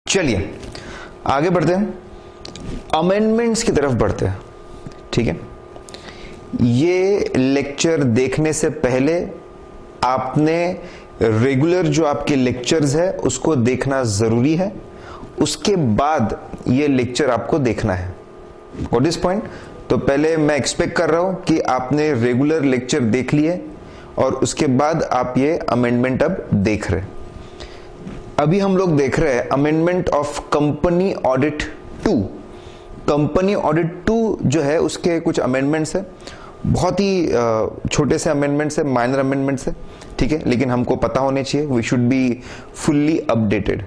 चलिए आगे बढ़ते हैं, अमेंडमेंट्स की तरफ बढ़ते हैं। ठीक है, ये लेक्चर देखने से पहले आपने रेगुलर जो आपके लेक्चर्स है उसको देखना जरूरी है, उसके बाद ये लेक्चर आपको देखना है। What is point? तो पहले मैं एक्सपेक्ट कर रहा हूं कि आपने रेगुलर लेक्चर देख लिए और उसके बाद आप ये अमेंडमेंट अब देख रहे। अभी हम लोग देख रहे हैं amendment of company audit 2। Company audit 2 जो है उसके कुछ अमेंडमेंट्स है, बहुत ही छोटे से अमेंडमेंट्स है, माइनर अमेंडमेंट्स है। ठीक है, लेकिन हमको पता होने चाहिए, we should be fully updated.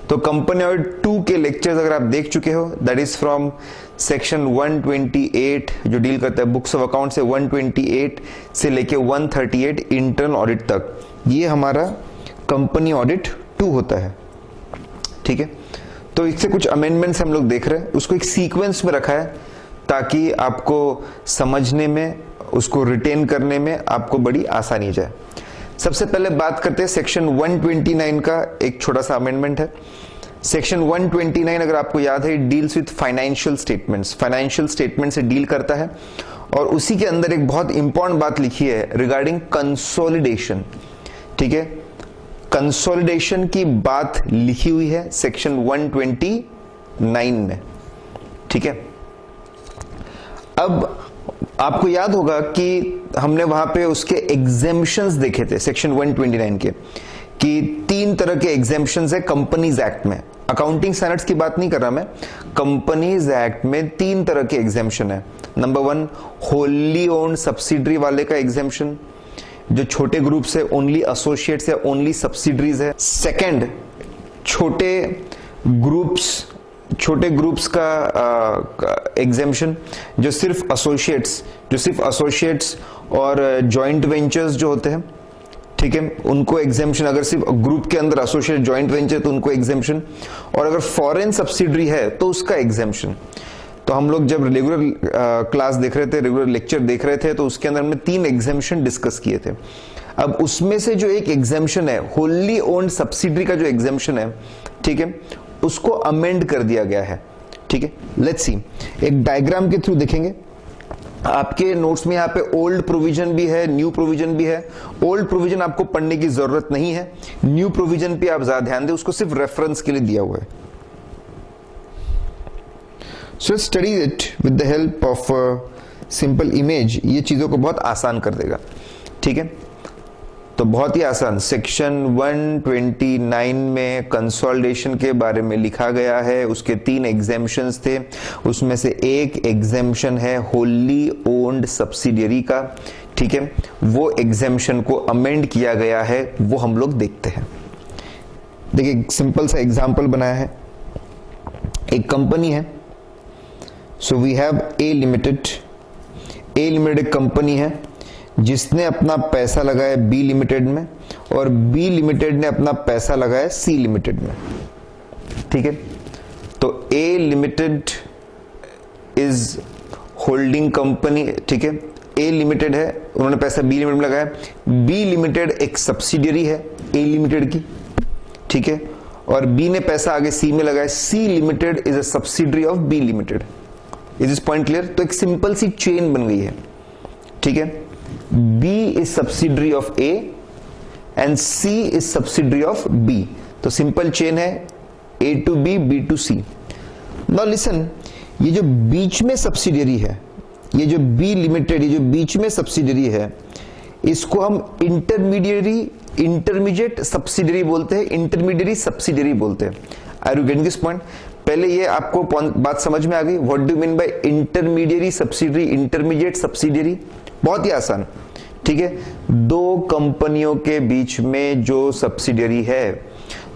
तो कंपनी ऑडिट 2 के लेक्चर्स अगर आप देख चुके हो, दैट इज फ्रॉम सेक्शन 128 जो डील करता है बुक्स ऑफ अकाउंट से, 128 से लेके 138 इंटरनल ऑडिट तक, ये हमारा कंपनी ऑडिट 2 होता है। ठीक है, तो इससे कुछ अमेंडमेंट्स हम लोग देख रहे हैं, उसको एक सीक्वेंस में रखा है ताकि आपको समझने में, उसको रिटेन करने में आपको बड़ी आसानी जाए। सबसे पहले बात करते हैं सेक्शन 129 का, एक छोटा सा अमेंडमेंट है। सेक्शन 129 अगर आपको याद है, deals with financial statements, financial statement से डील करता है और उसी के अंदर एक बहुत इंपॉर्टेंट बात लिखी है रिगार्डिंग कंसोलिडेशन। ठीक है, कंसोलिडेशन की बात लिखी हुई है सेक्शन 129 में। ठीक है, अब आपको याद होगा कि हमने वहां पे उसके एग्जेम्पशंस देखे थे सेक्शन 129 के, कि 3 तरह के एग्जेम्पशंस है कंपनीज एक्ट में। अकाउंटिंग स्टैंडर्ड्स की बात नहीं कर रहा मैं, कंपनीज एक्ट में 3 तरह के एग्जेम्पशन है। नंबर 1 होली ओन्ड सब्सिडरी वाले का एग्जेम्पशन, जो छोटे ग्रुप से ओनली एसोसिएट्स या ओनली सब्सिडरीज है। सेकंड, छोटे ग्रुप्स का एग्जेम्पशन जो सिर्फ एसोसिएट्स और जॉइंट वेंचर्स जो होते हैं, ठीक है, उनको एग्जेम्पशन। अगर सिर्फ ग्रुप के अंदर एसोसिएट जॉइंट वेंचर तो उनको एग्जेम्पशन, और अगर फॉरेन सब्सिडरी है तो उसका एग्जेम्पशन। तो हम लोग जब रेगुलर क्लास देख रहे थे, रेगुलर लेक्चर देख रहे थे, तो उसके अंदर हमने 3 एग्जेम्पशन डिस्कस किए थे। अब उसमें से जो एक एग्जेम्पशन है, होली ओन्ड सब्सिडरी का जो एग्जेम्पशन है, ठीक है, उसको अमेंड कर दिया गया है। ठीक है, लेट्स सी, एक डायग्राम के थ्रू देखेंगे। आपके नोट्स में यहाँ पे ओल्ड प्रोविजन भी है, न्यू प्रोविजन भी है। ओल्ड प्रोविजन आपको पढ़ने की जरूरत नहीं है, न्यू प्रोविजन पे आप ज्यादा ध्यान दें, उसको सिर्फ रेफरेंस के लिए दिया हुआ है। So study it with the help of simple image, ये चीजों को बहुत आसान कर देगा। ठीक है, तो बहुत ही आसान। सेक्शन 129 में कंसोलिडेशन के बारे में लिखा गया है, उसके 3 एग्जेम्पशंस थे, उसमें से एक एग्जेम्पशन है होली ओन्ड सब्सिडियरी का। ठीक है, वो एग्जेम्पशन को अमेंड किया गया है, वो हम लोग देखते हैं। देखिए, सिंपल सा एग्जांपल बनाया है। एक कंपनी है, so we have A limited. A limited एक कंपनी है जिसने अपना पैसा लगाया बी लिमिटेड में, और बी लिमिटेड ने अपना पैसा लगाया सी लिमिटेड में। ठीक है, तो ए लिमिटेड इज होल्डिंग कंपनी। ठीक है, ए लिमिटेड है, उन्होंने पैसा बी लिमिटेड में लगाया। बी लिमिटेड एक सब्सिडियरी है ए लिमिटेड की। ठीक है, और बी ने पैसा आगे सी में लगाया। C limited is a subsidiary of B limited. Is this point clear? तो एक सिंपल सी चेन बन गई है। ठीक है, B is subsidiary of A and C is subsidiary of B. तो सिंपल चेन है A to B, B to C. Now listen, ये जो बीच में सब्सिडियरी है, ये जो B लिमिटेड, ये जो बीच में सब्सिडियरी है, इसको हम इंटरमीडिएट सब्सिडियरी बोलते हैं, इंटरमीडिएट सब्सिडियरी बोलते हैं। Are you getting this point? पहले ये आपको बात समझ में आ गई, what do mean by intermediate subsidiary, intermediate subsidiary? बहुत ही आसान। ठीक है, 2 कंपनियों के बीच में जो सब्सिडियरी है,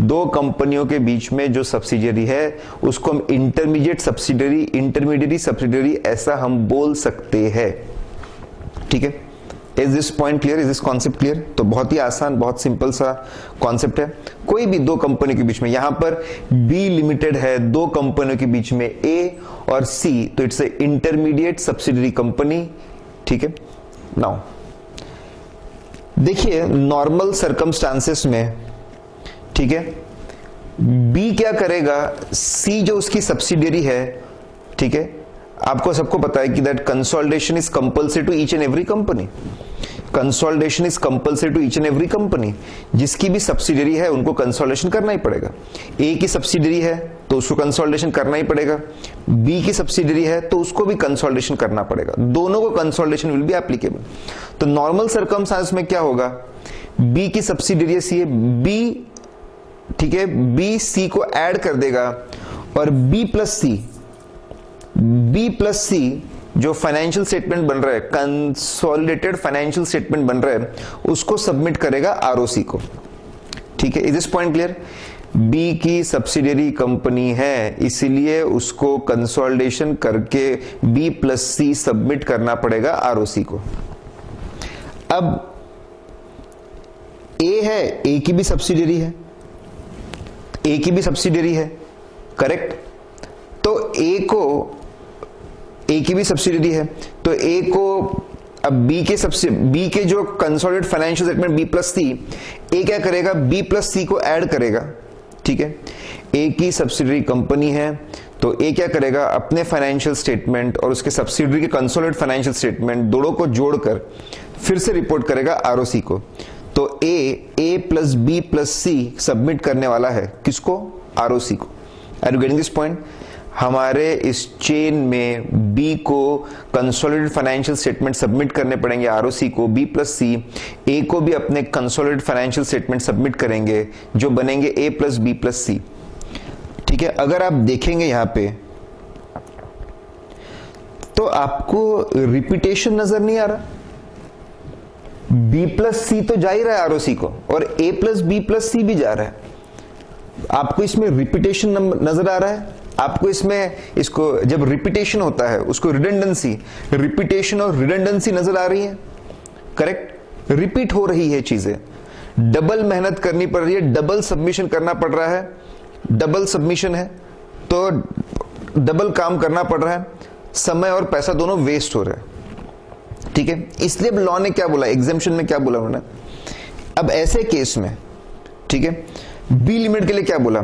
2 कंपनियों के बीच में जो सब्सिडियरी है, उसको हम इंटरमीडिएट सब्सिडियरी, इंटरमीडिएट सब्सिडियरी ऐसा हम बोल सकते हैं। ठीक है, is this point clear? Is this concept clear? तो बहुत ही आसान, बहुत सिंपल सा कॉन्सेप्ट है। कोई भी 2 कंपनी के बीच में, यहां पर बी लिमिटेड है, 2 कंपनियों के बीच में ए और सी, तो it's A intermediate subsidiary company. ठीक है, नाउ देखिए, नॉर्मल सर्कमस्टांसेस में, ठीक है, बी क्या करेगा, सी जो उसकी सब्सिडियरी है, ठीक है, आपको सबको पता है कि that consolidation is compulsory to each and every company, consolidation is compulsory to each and every company. जिसकी भी सब्सिडियरी है उनको कंसोलिडेशन करना ही पड़ेगा। ए की सब्सिडियरी है तो उसको कंसोलिडेशन करना ही पड़ेगा, बी की सब्सिडियरी है तो उसको भी कंसोलिडेशन करना पड़ेगा, दोनों को कंसोलिडेशन विल बी एप्लीकेबल। तो नॉर्मल सर्कमस्टांस में क्या होगा, बी की सब्सिडियरी सी है, बी, ठीक है, बी सी को ऐड कर देगा और बी प्लस सी जो फाइनेंशियल स्टेटमेंट बन रहा है, कंसोलिडेटेड फाइनेंशियल स्टेटमेंट बन रहा है, उसको सबमिट करेगा आरओसी को। ठीक है, is this point clear? B की सब्सिडियरी कंपनी है इसलिए उसको कंसोलिडेशन करके बी प्लस सी सबमिट करना पड़ेगा आरओसी को। अब ए है, ए की भी सब्सिडियरी है, ए की भी सब्सिडियरी है, करेक्ट? तो ए की भी सब्सिडियरी है तो ए को अब बी के जो consolidated financial statement B plus C, A क्या करेगा, बी प्लस सी को ऐड करेगा। ठीक है, ए की सब्सिडियरी कंपनी है तो ए क्या करेगा, अपने फाइनेंशियल स्टेटमेंट और उसके सब्सिडियरी के कंसोलिडेटेड फाइनेंशियल स्टेटमेंट दोनों को जोड़कर फिर से रिपोर्ट करेगा आरओसी को। तो A plus B plus C submit करने वाला है किसको, आरओसी को। Are you getting this point? हमारे इस चेन में बी को कंसोलिडेटेड फाइनेंशियल स्टेटमेंट सबमिट करने पड़ेंगे आरओसी को, बी प्लस सी ए को भी अपने कंसोलिडेटेड फाइनेंशियल स्टेटमेंट सबमिट करेंगे जो बनेंगे ए प्लस बी प्लस सी। ठीक है, अगर आप देखेंगे यहां पे तो आपको रिपीटेशन नजर नहीं आ रहा, बी प्लस सी तो जा ही रहा है आरओसी को और ए प्लस बी प्लस सी भी जा रहा है। आपको इसमें रिपीटेशन नजर आ रहा है? आपको इसमें, इसको जब रिपीटेशन होता है उसको रिडंडेंसी, रिपीटेशन और रिडंडेंसी नजर आ रही है, करेक्ट? रिपीट हो रही है चीजें, डबल मेहनत करनी पड़ रही है, डबल सबमिशन करना पड़ रहा है, डबल सबमिशन है तो डबल काम करना पड़ रहा है, समय और पैसा दोनों वेस्ट हो रहे हैं। ठीक है, इसलिए लॉ ने क्या बोला, एग्जेम्पशन में क्या बोला उन्होंने, अब ऐसे केस में, ठीक है, बी लिमिटेड के लिए क्या बोला,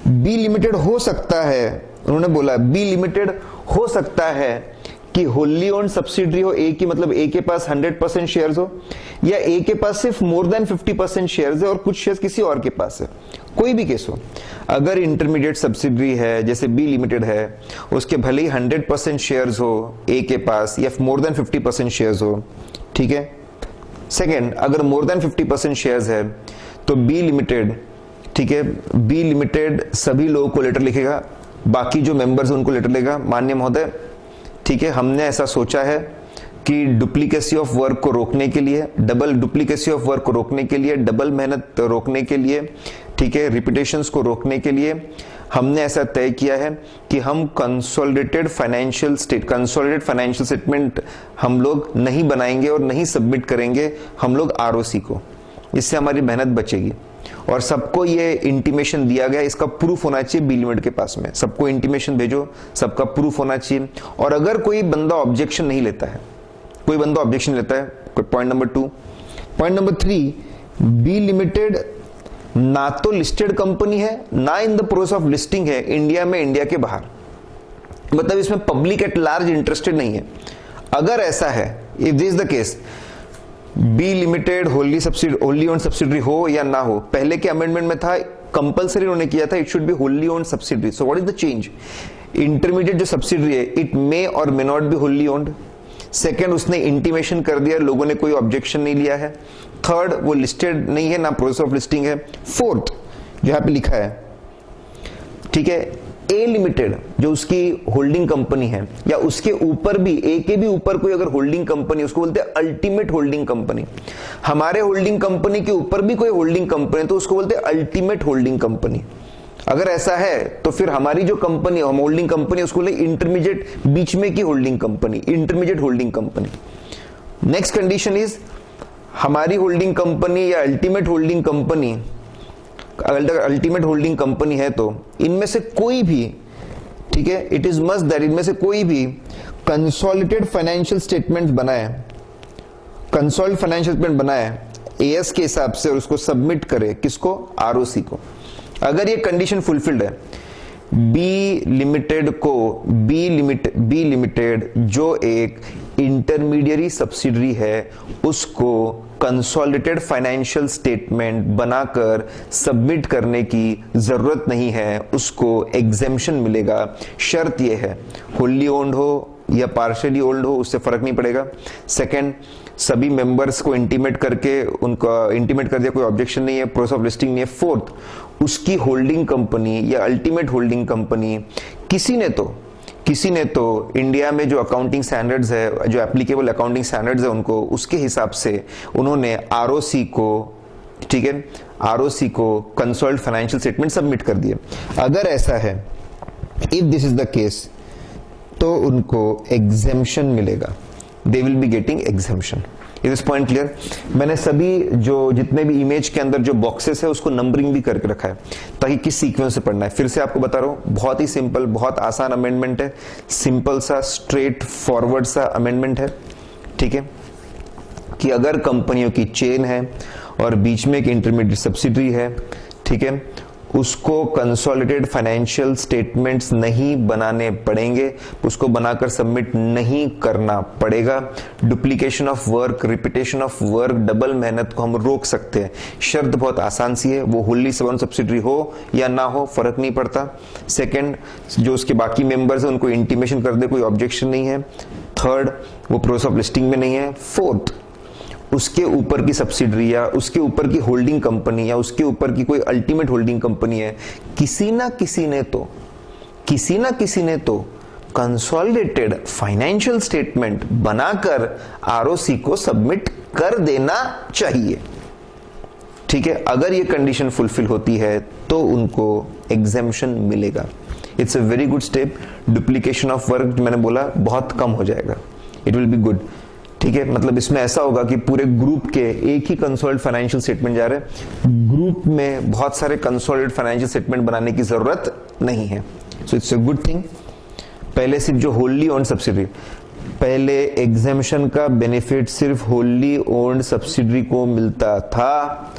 बी लिमिटेड हो सकता है, उन्होंने बोला बी लिमिटेड हो सकता है कि होली ओन्ड सब्सिडरी हो ए की, मतलब ए के पास 100% शेयर्स हो या ए के पास सिर्फ मोर देन 50% शेयर्स है और कुछ शेयर्स किसी और के पास है, कोई भी केस हो। अगर इंटरमीडिएट सब्सिडरी है जैसे बी लिमिटेड है, उसके भले ही 100% शेयर्स हो ए के पास या मोर देन 50% शेयर्स हो, ठीक है। सेकेंड, अगर मोर देन 50% शेयर्स है तो बी लिमिटेड, ठीक है, बी लिमिटेड सभी लोगों को लेटर लिखेगा, बाकी जो मेंबर्स उनको लेटर लेगा, माननीय महोदय, ठीक है, हमने ऐसा सोचा है कि डुप्लीकेसी ऑफ वर्क को रोकने के लिए, डबल डुप्लीकेसी ऑफ वर्क को रोकने के लिए, डबल मेहनत रोकने के लिए, ठीक है, रिपीटेशंस को रोकने के लिए हमने ऐसा तय किया है कि हम कंसोलिडेटेड फाइनेंशियल स्टेटमेंट हम लोग नहीं बनाएंगे और नहीं सबमिट करेंगे हम लोग आरओसी को। इससे हमारी मेहनत बचेगी और सबको ये इंटीमेशन दिया गया, इसका प्रूफ होना चाहिए बी लिमिटेड के पास में, सबको इंटीमेशन भेजो, सबका प्रूफ होना चाहिए। और अगर कोई बंदा ऑब्जेक्शन नहीं लेता है, कोई बंदा ऑब्जेक्शन लेता है, point number 2। Point number 3, B limited ना तो लिस्टेड कंपनी है ना in the process of listing है इंडिया में, इंडिया के बाहर, मतलब इसमें पब्लिक एट लार्ज इंटरेस्टेड नहीं है। अगर ऐसा है, if this is the case, B limited wholly owned subsidiary हो या ना हो, पहले के अमेंडमेंट में था कंपलसरी उन्होंने किया था it should B Holi owned subsidiary. So what is the change? Intermediate जो सब्सिडरी है it may or may not B wholly owned. Second, उसने इंटीमेशन कर दिया, लोगों ने कोई ऑब्जेक्शन नहीं लिया है। थर्ड, वो लिस्टेड नहीं है, ना प्रोसेस ऑफ लिस्टिंग है। फोर्थ, जो यहां पे लिखा है, ठीक है, ए लिमिटेड जो उसकी होल्डिंग कंपनी है या उसके ऊपर भी, ए के भी ऊपर कोई अगर होल्डिंग कंपनी, उसको बोलते हैं अल्टीमेट होल्डिंग कंपनी। हमारे होल्डिंग कंपनी के ऊपर भी कोई होल्डिंग कंपनी तो उसको बोलते हैं अल्टीमेट होल्डिंग कंपनी। अगर ऐसा है तो फिर हमारी जो कंपनी, हम होल्डिंग कंपनी, उसको बोलते इंटरमीडिएट, बीच में की holding company, intermediate holding company. Next condition is, हमारी होल्डिंग कंपनी या अल्टीमेट होल्डिंग कंपनी, अगर अल्टीमेट होल्डिंग कंपनी है तो इनमें से कोई भी, ठीक है, इट इज मस्ट दैट इनमें से कोई भी कंसोलिडेटेड फाइनेंशियल स्टेटमेंट बनाए, कंसोलिडेटेड फाइनेंशियल स्टेटमेंट बनाए एएस के हिसाब से और उसको सबमिट करे, किसको? आरओसी को। अगर ये कंडीशन फुलफिल्ड है, बी लिमिटेड जो एक इंटरमीडियरी सब्सिडरी है, उसको कंसोलिडेटेड फाइनेंशियल स्टेटमेंट बनाकर सबमिट करने की जरूरत नहीं है, उसको एग्जेम्पशन मिलेगा। शर्त यह है होली ओन्ड हो या पार्शियली ओन्ड हो, उससे फर्क नहीं पड़ेगा। सेकंड, सभी मेंबर्स को इंटीमेट करके उनका इंटीमेट कर दिया, कोई ऑब्जेक्शन नहीं है, प्रोसेस ऑफ लिस्टिंग नहीं है। फोर्थ, उसकी होल्डिंग कंपनी या अल्टीमेट होल्डिंग कंपनी किसी ने तो इंडिया में जो अकाउंटिंग स्टैंडर्ड्स है, जो एप्लीकेबल अकाउंटिंग स्टैंडर्ड्स है उनको, उसके हिसाब से उन्होंने आरओसी को, ठीक है, आरओसी को कंसोल्ड फाइनेंशियल स्टेटमेंट सबमिट कर दिए। अगर ऐसा है, if this is the case, तो उनको एग्जेम्पशन मिलेगा, they will be getting exemption. Is this point clear? मैंने सभी जितने भी इमेज के अंदर जो बॉक्सेस है उसको नंबरिंग भी करके रखा है ताकि किस सीक्वेंस से पढ़ना है। फिर से आपको बता रहा हूं, बहुत ही सिंपल, बहुत आसान अमेंडमेंट है, सिंपल सा स्ट्रेट फॉरवर्ड सा अमेंडमेंट है, ठीक है, कि अगर कंपनियों की चेन है और बीच में एक इंटरमीडिएट सब्सिडरी है, ठीक है, उसको कंसोलिडेटेड फाइनेंशियल स्टेटमेंट्स नहीं बनाने पड़ेंगे, उसको बनाकर सबमिट नहीं करना पड़ेगा। Duplication of work, repetition of work, double मेहनत को हम रोक सकते हैं। शर्त बहुत आसान सी है, वो होली ओन्ड सब्सिडरी हो या ना हो फर्क नहीं पड़ता। सेकंड, जो उसके बाकी मेंबर्स हैं उनको इंटीमेशन कर दे, कोई ऑब्जेक्शन नहीं है। थर्ड, वो प्रोसेस ऑफ लिस्टिंग में नहीं है। फोर्थ, उसके ऊपर की सब्सिडरी या उसके ऊपर की होल्डिंग कंपनी या उसके ऊपर की कोई अल्टीमेट होल्डिंग कंपनी है, किसी ना किसी ने तो कंसोलिडेटेड फाइनेंशियल स्टेटमेंट बनाकर आरओसी को सबमिट कर देना चाहिए, ठीक है। अगर ये कंडीशन फुलफिल होती है तो उनको एग्जेम्पशन मिलेगा। It's a very good step. Duplication of work मैंने बोला बहुत कम हो जाएगा, इट विल बी गुड, ठीक है। मतलब इसमें ऐसा होगा कि पूरे ग्रुप के एक ही कंसोलिडेटेड फाइनेंशियल स्टेटमेंट जा रहे हैं, ग्रुप में बहुत सारे कंसोलिडेटेड फाइनेंशियल स्टेटमेंट बनाने की जरूरत नहीं है। So it's a good thing. पहले सिर्फ जो होल्ली ओन्ड सब्सिडरी, पहले एग्जेम्पशन का बेनिफिट सिर्फ होल्ली ओन्ड सब्सिडरी को मिलता था,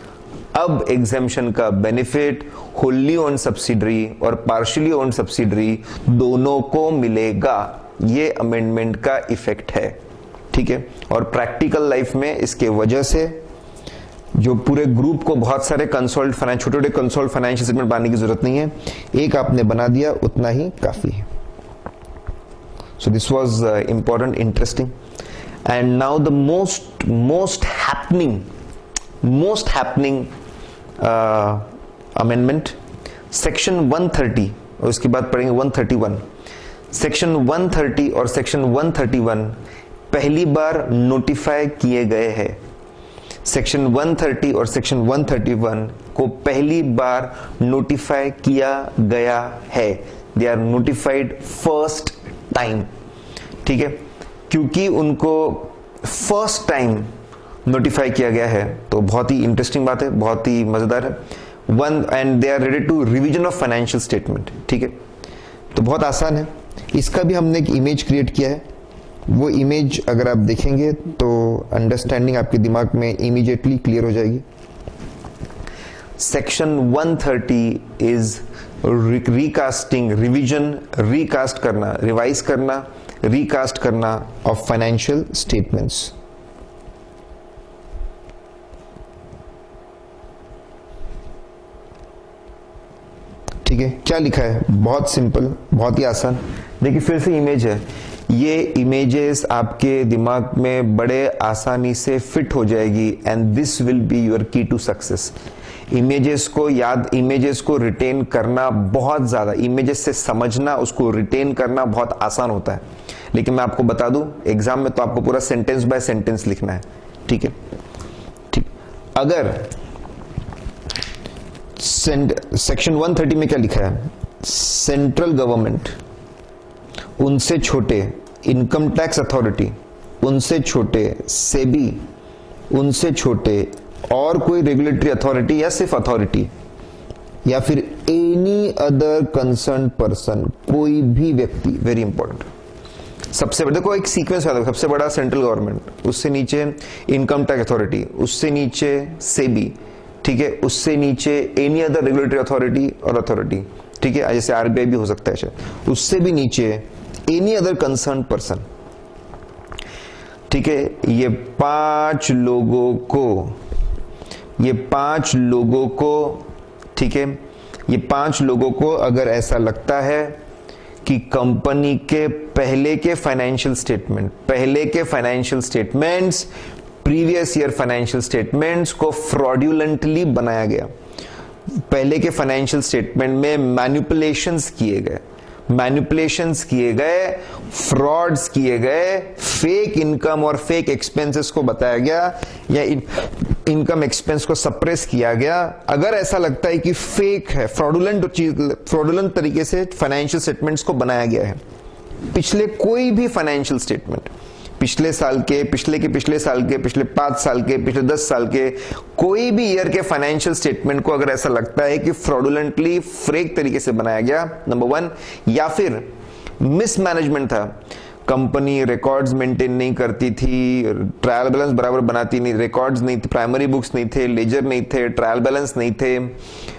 अब एग्जेम्पशन का बेनिफिट होल्ली ओन्ड सब्सिडरी और पार्शियली ओन्ड सब्सिडरी दोनों को मिलेगा। ये अमेंडमेंट का इफेक्ट है, ठीक है। और प्रैक्टिकल लाइफ में इसके वजह से जो पूरे ग्रुप को बहुत सारे छोटे छोटे कंसोल्ड फाइनेंशियल स्टेटमेंट बनाने की जरूरत नहीं है, एक आपने बना दिया उतना ही काफी है। So this was important, interesting. And now the most happening amendment, section 130 और उसके बाद पढ़ेंगे 131। सेक्शन 130 और सेक्शन 131 पहली बार नोटिफाई किए गए हैं। सेक्शन 130 और सेक्शन 131 को पहली बार नोटिफाई किया गया है। They are notified first time, ठीक है। क्योंकि उनको फर्स्ट टाइम नोटिफाई किया गया है तो बहुत ही इंटरेस्टिंग बात है, बहुत ही मजेदार है। And they are ready to revision of financial statement, ठीक है। तो बहुत आसान है। इसका भी हमने एक इमेज क्रिएट किया है, वो इमेज अगर आप देखेंगे तो अंडरस्टैंडिंग आपके दिमाग में इमीडिएटली क्लियर हो जाएगी। Section 130 is recasting, revision, recast करना, रिवाइज करना, रिकास्ट करना ऑफ फाइनेंशियल स्टेटमेंट्स। ठीक है, क्या लिखा है? बहुत सिंपल, बहुत ही आसान। देखिए फिर से इमेज है, ये इमेजेस आपके दिमाग में बड़े आसानी से फिट हो जाएगी and this will be your की टू सक्सेस। इमेजेस को रिटेन करना बहुत ज्यादा, इमेजेस से समझना, उसको रिटेन करना बहुत आसान होता है। लेकिन मैं आपको बता दूं, एग्जाम में तो आपको पूरा सेंटेंस बाय सेंटेंस लिखना है, ठीक है। ठीक, अगर सेक्शन 130 में क्या लिखा है? सेंट्रल गवर्नमेंट, उनसे छोटे इनकम टैक्स अथॉरिटी, उनसे छोटे सेबी, उनसे छोटे और कोई रेगुलेटरी अथॉरिटी या सिर्फ अथॉरिटी, या फिर एनी अदर कंसर्न पर्सन, कोई भी व्यक्ति, वेरी इंपॉर्टेंट। सबसे बड़ा देखो एक सीक्वेंस है, सबसे बड़ा सेंट्रल गवर्नमेंट, उससे नीचे इनकम टैक्स अथॉरिटी, उससे नीचे सेबी, ठीक है, उससे नीचे एनी अदर रेगुलेटरी अथॉरिटी और अथॉरिटी, ठीक है, जैसे आरबीआई भी हो सकता है शायद, उससे भी नीचे एनी अदर कंसर्न पर्सन, ठीक है। ये पांच लोगों को, ठीक है, ये पांच लोगों को अगर ऐसा लगता है कि कंपनी के पहले के financial statements previous year financial statements को फ्रॉड्यूलेंटली बनाया गया, पहले के फाइनेंशियल स्टेटमेंट में मैनिपुलेशंस किए गए, फ्रॉड्स किए गए, फेक इनकम और फेक एक्सपेंसेस को बताया गया या इनकम एक्सपेंस को सप्रेस किया गया, अगर ऐसा लगता है कि फेक है, फ्रॉडुलेंट तरीके से फाइनेंशियल स्टेटमेंट्स को बनाया गया है, पिछले कोई भी फाइनेंशियल स्टेटमेंट, पिछले साल के, पिछले साल के, पिछले 5 साल के, पिछले 10 साल के, कोई भी ईयर के फाइनेंशियल स्टेटमेंट को अगर ऐसा लगता है कि फ्रॉडुलेंटली फेक तरीके से बनाया गया, नंबर 1, या फिर मिसमैनेजमेंट था, कंपनी रिकॉर्ड्स मेंटेन नहीं करती थी, ट्रायल बैलेंस बराबर बनाती नहीं, रिकॉर्ड्स नहीं थे, प्राइमरी बुक्स नहीं थे, लेजर नहीं थे, ट्रायल बैलेंस नहीं थे,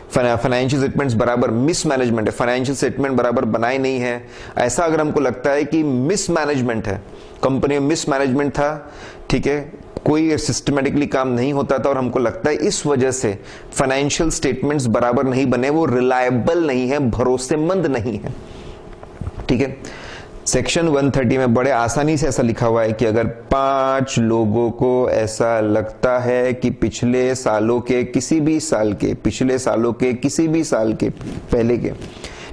फाइनेंशियल स्टेटमेंट्स बराबर मिसमैनेजमेंट है, फाइनेंशियल स्टेटमेंट बराबर बनाए नहीं है, ऐसा अगर हमको लगता है कि मिसमैनेजमेंट है, कंपनी में मिसमैनेजमेंट था, ठीक है, कोई सिस्टमेटिकली काम नहीं होता था और हमको लगता है इस वजह से फाइनेंशियल स्टेटमेंट्स बराबर नहीं बने, वो रिलायबल नहीं है, भरोसेमंद नहीं है, ठीक है। सेक्शन 130 में बड़े आसानी से ऐसा लिखा हुआ है कि अगर 5 लोगों को ऐसा लगता है कि पिछले सालों के किसी भी साल के पहले के,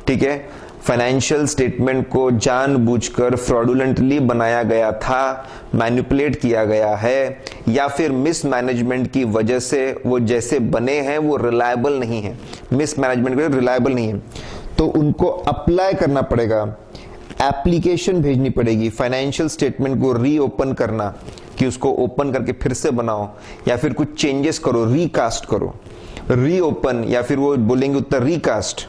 ठीक है, फाइनेंशियल स्टेटमेंट को जानबूझकर फ्रॉडुलेंटली बनाया गया था, मैनिपुलेट किया गया है, या फिर मिसमैनेजमेंट की वजह से वो जैसे बने हैं वो रिलायबल नहीं है, मिसमैनेजमेंट की रिलायबल नहीं है, तो उनको अप्लाई करना पड़ेगा, एप्लीकेशन भेजनी पड़ेगी, फाइनेंशियल स्टेटमेंट को रीओपन करना, कि उसको ओपन करके फिर से बनाओ या फिर कुछ चेंजेस करो, रीकास्ट करो, रीओपन, या फिर वो बोलेंगे उतना रीकास्ट,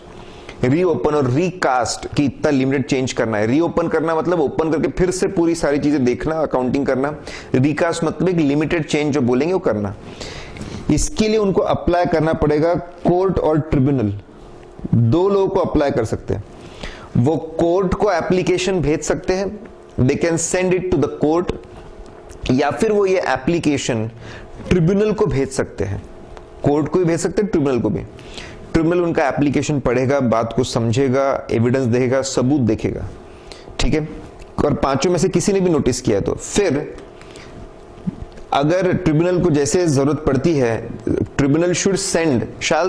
रीओपन और रीकास्ट की इतना लिमिटेड चेंज करना है। रीओपन करना मतलब ओपन करके फिर से पूरी सारी चीजें देखना, अकाउंटिंग करना, रीकास्ट मतलब एक लिमिटेड चेंज जो बोलेंगे वो करना। इसके लिए उनको अप्लाई करना पड़ेगा कोर्ट और ट्रिब्यूनल, 2 लोगों को अप्लाई कर सकते हैं, वो कोर्ट को एप्लीकेशन भेज सकते हैं, they can send it to the court, या फिर वो ये एप्लीकेशन ट्रिब्यूनल को भेज सकते हैं, कोर्ट को भी भेज सकते हैं, ट्रिब्यूनल को भी। ट्रिब्यूनल उनका एप्लीकेशन पढ़ेगा, बात को समझेगा, एविडेंस देखेगा, सबूत देखेगा, ठीक है, और 5 में से किसी ने भी नोटिस किया तो फिर अगर ट्रिब्यूनल को जैसे जरूरत पड़ती है, ट्रिब्यूनल शैल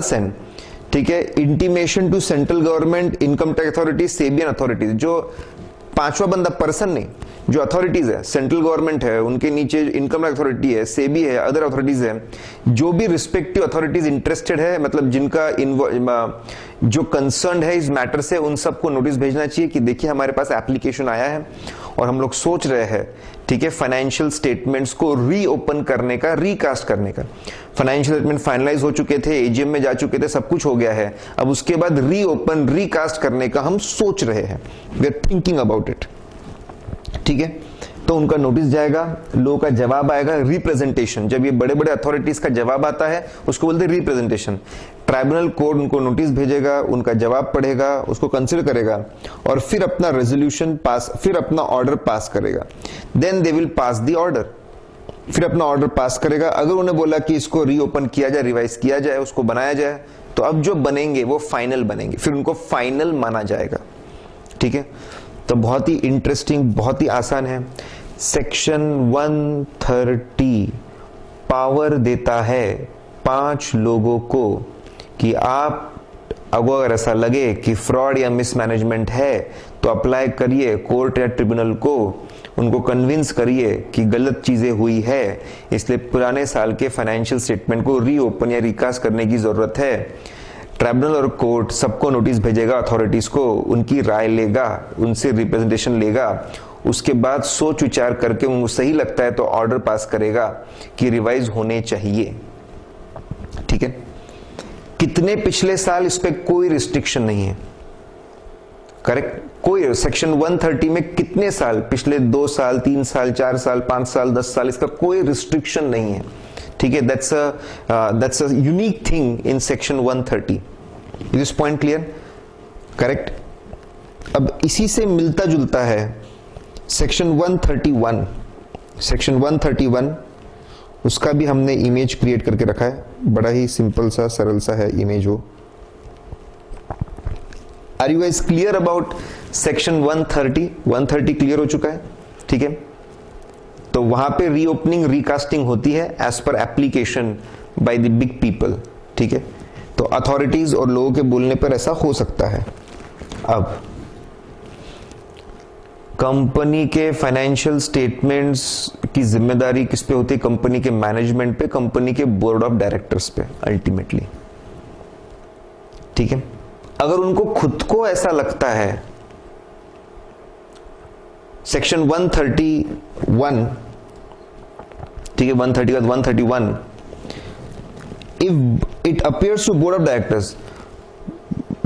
सेंड, ठीक है, intimation to central government, income tax authority, SEBI and authorities, जो 5वां बंदा पर्सन नहीं, जो अथॉरिटीज है, सेंट्रल गवर्नमेंट है, उनके नीचे इनकम टैक्स अथॉरिटी है, सेबी है, अदर अथॉरिटीज है, जो भी रिस्पेक्टिव अथॉरिटीज इंटरेस्टेड है, मतलब जिनका जो कंसर्न है इस मैटर से, उन सबको नोटिस भेजना चाहिए कि देखिए हमारे पास एप्लीकेशन आया है और हम लोग सोच रहे हैं, ठीक है, फाइनेंशियल स्टेटमेंट्स को रीओपन करने का, रीकास्ट करने का। फाइनेंशियल स्टेटमेंट फाइनलाइज हो चुके थे, एजीएम में जा चुके थे, सब कुछ हो गया है, अब उसके बाद रीओपन, रीकास्ट करने का हम सोच रहे हैं, we are thinking about it, ठीक है। तो उनका नोटिस जाएगा, लोगों का जवाब आएगा, रिप्रेजेंटेशन, जब ये बड़े बड़े अथॉरिटीज का जवाब आता है उसको बोलते हैं रिप्रेजेंटेशन। ट्राइब्यूनल कोर्ट उनको नोटिस भेजेगा, उनका जवाब पढ़ेगा, उसको कंसिडर करेगा और फिर अपना रेजोल्यूशन पास, फिर अपना ऑर्डर पास करेगा, then they will pass the order, फिर अपना ऑर्डर पास करेगा। अगर उन्हें बोला कि इसको रीओपन किया जाए, रिवाइज किया जाए, उसको बनाया जाए, तो अब जो बनेंगे वो फाइनल बनेंगे, फिर उनको फाइनल माना जाएगा, ठीक है। तो बहुत ही इंटरेस्टिंग, बहुत ही आसान है। सेक्शन 130 पावर देता है 5 लोगों को कि आप अगर ऐसा लगे कि फ्रॉड या मिसमैनेजमेंट है तो अप्लाई करिए कोर्ट या ट्रिब्यूनल को, उनको कन्विंस करिए कि गलत चीजें हुई है, इसलिए पुराने साल के फाइनेंशियल स्टेटमेंट को रीओपन या रिकास्ट करने की जरूरत है। ट्रिब्यूनल और कोर्ट सबको नोटिस भेजेगा, अथॉरिटीज को, उनकी राय लेगा, उनसे रिप्रेजेंटेशन लेगा, उसके बाद सोच विचार करके उनको सही लगता है तो ऑर्डर पास करेगा कि रिवाइज होने चाहिए, ठीक है। कितने पिछले साल, इस पे कोई रिस्ट्रिक्शन नहीं है, करेक्ट, कोई सेक्शन 130 में कितने साल, पिछले 2 साल, 3 साल, 4 साल, 5 साल, 10 साल, इसका कोई रिस्ट्रिक्शन नहीं है, ठीक है, that's a unique thing in section 130. Is this point clear? Correct. अब इसी से मिलता जुलता है सेक्शन 131. सेक्शन 131 उसका भी हमने इमेज क्रिएट करके रखा है. बड़ा ही सिंपल सा सरल सा है इमेज वो. Are you guys clear about section 130? 130 clear हो चुका है. ठीक है, तो वहां पे रीओपनिंग रीकास्टिंग होती है as per application by the big people. ठीक है, तो अथॉरिटीज और लोगों के बोलने पर ऐसा हो सकता है. अब कंपनी के फाइनेंशियल स्टेटमेंट्स की जिम्मेदारी किस पे होती है? कंपनी के मैनेजमेंट पे, कंपनी के बोर्ड ऑफ डायरेक्टर्स पे अल्टीमेटली. ठीक है, अगर उनको खुद को ऐसा लगता है, सेक्शन 131, ठीक है, 131, if it appears to board of directors,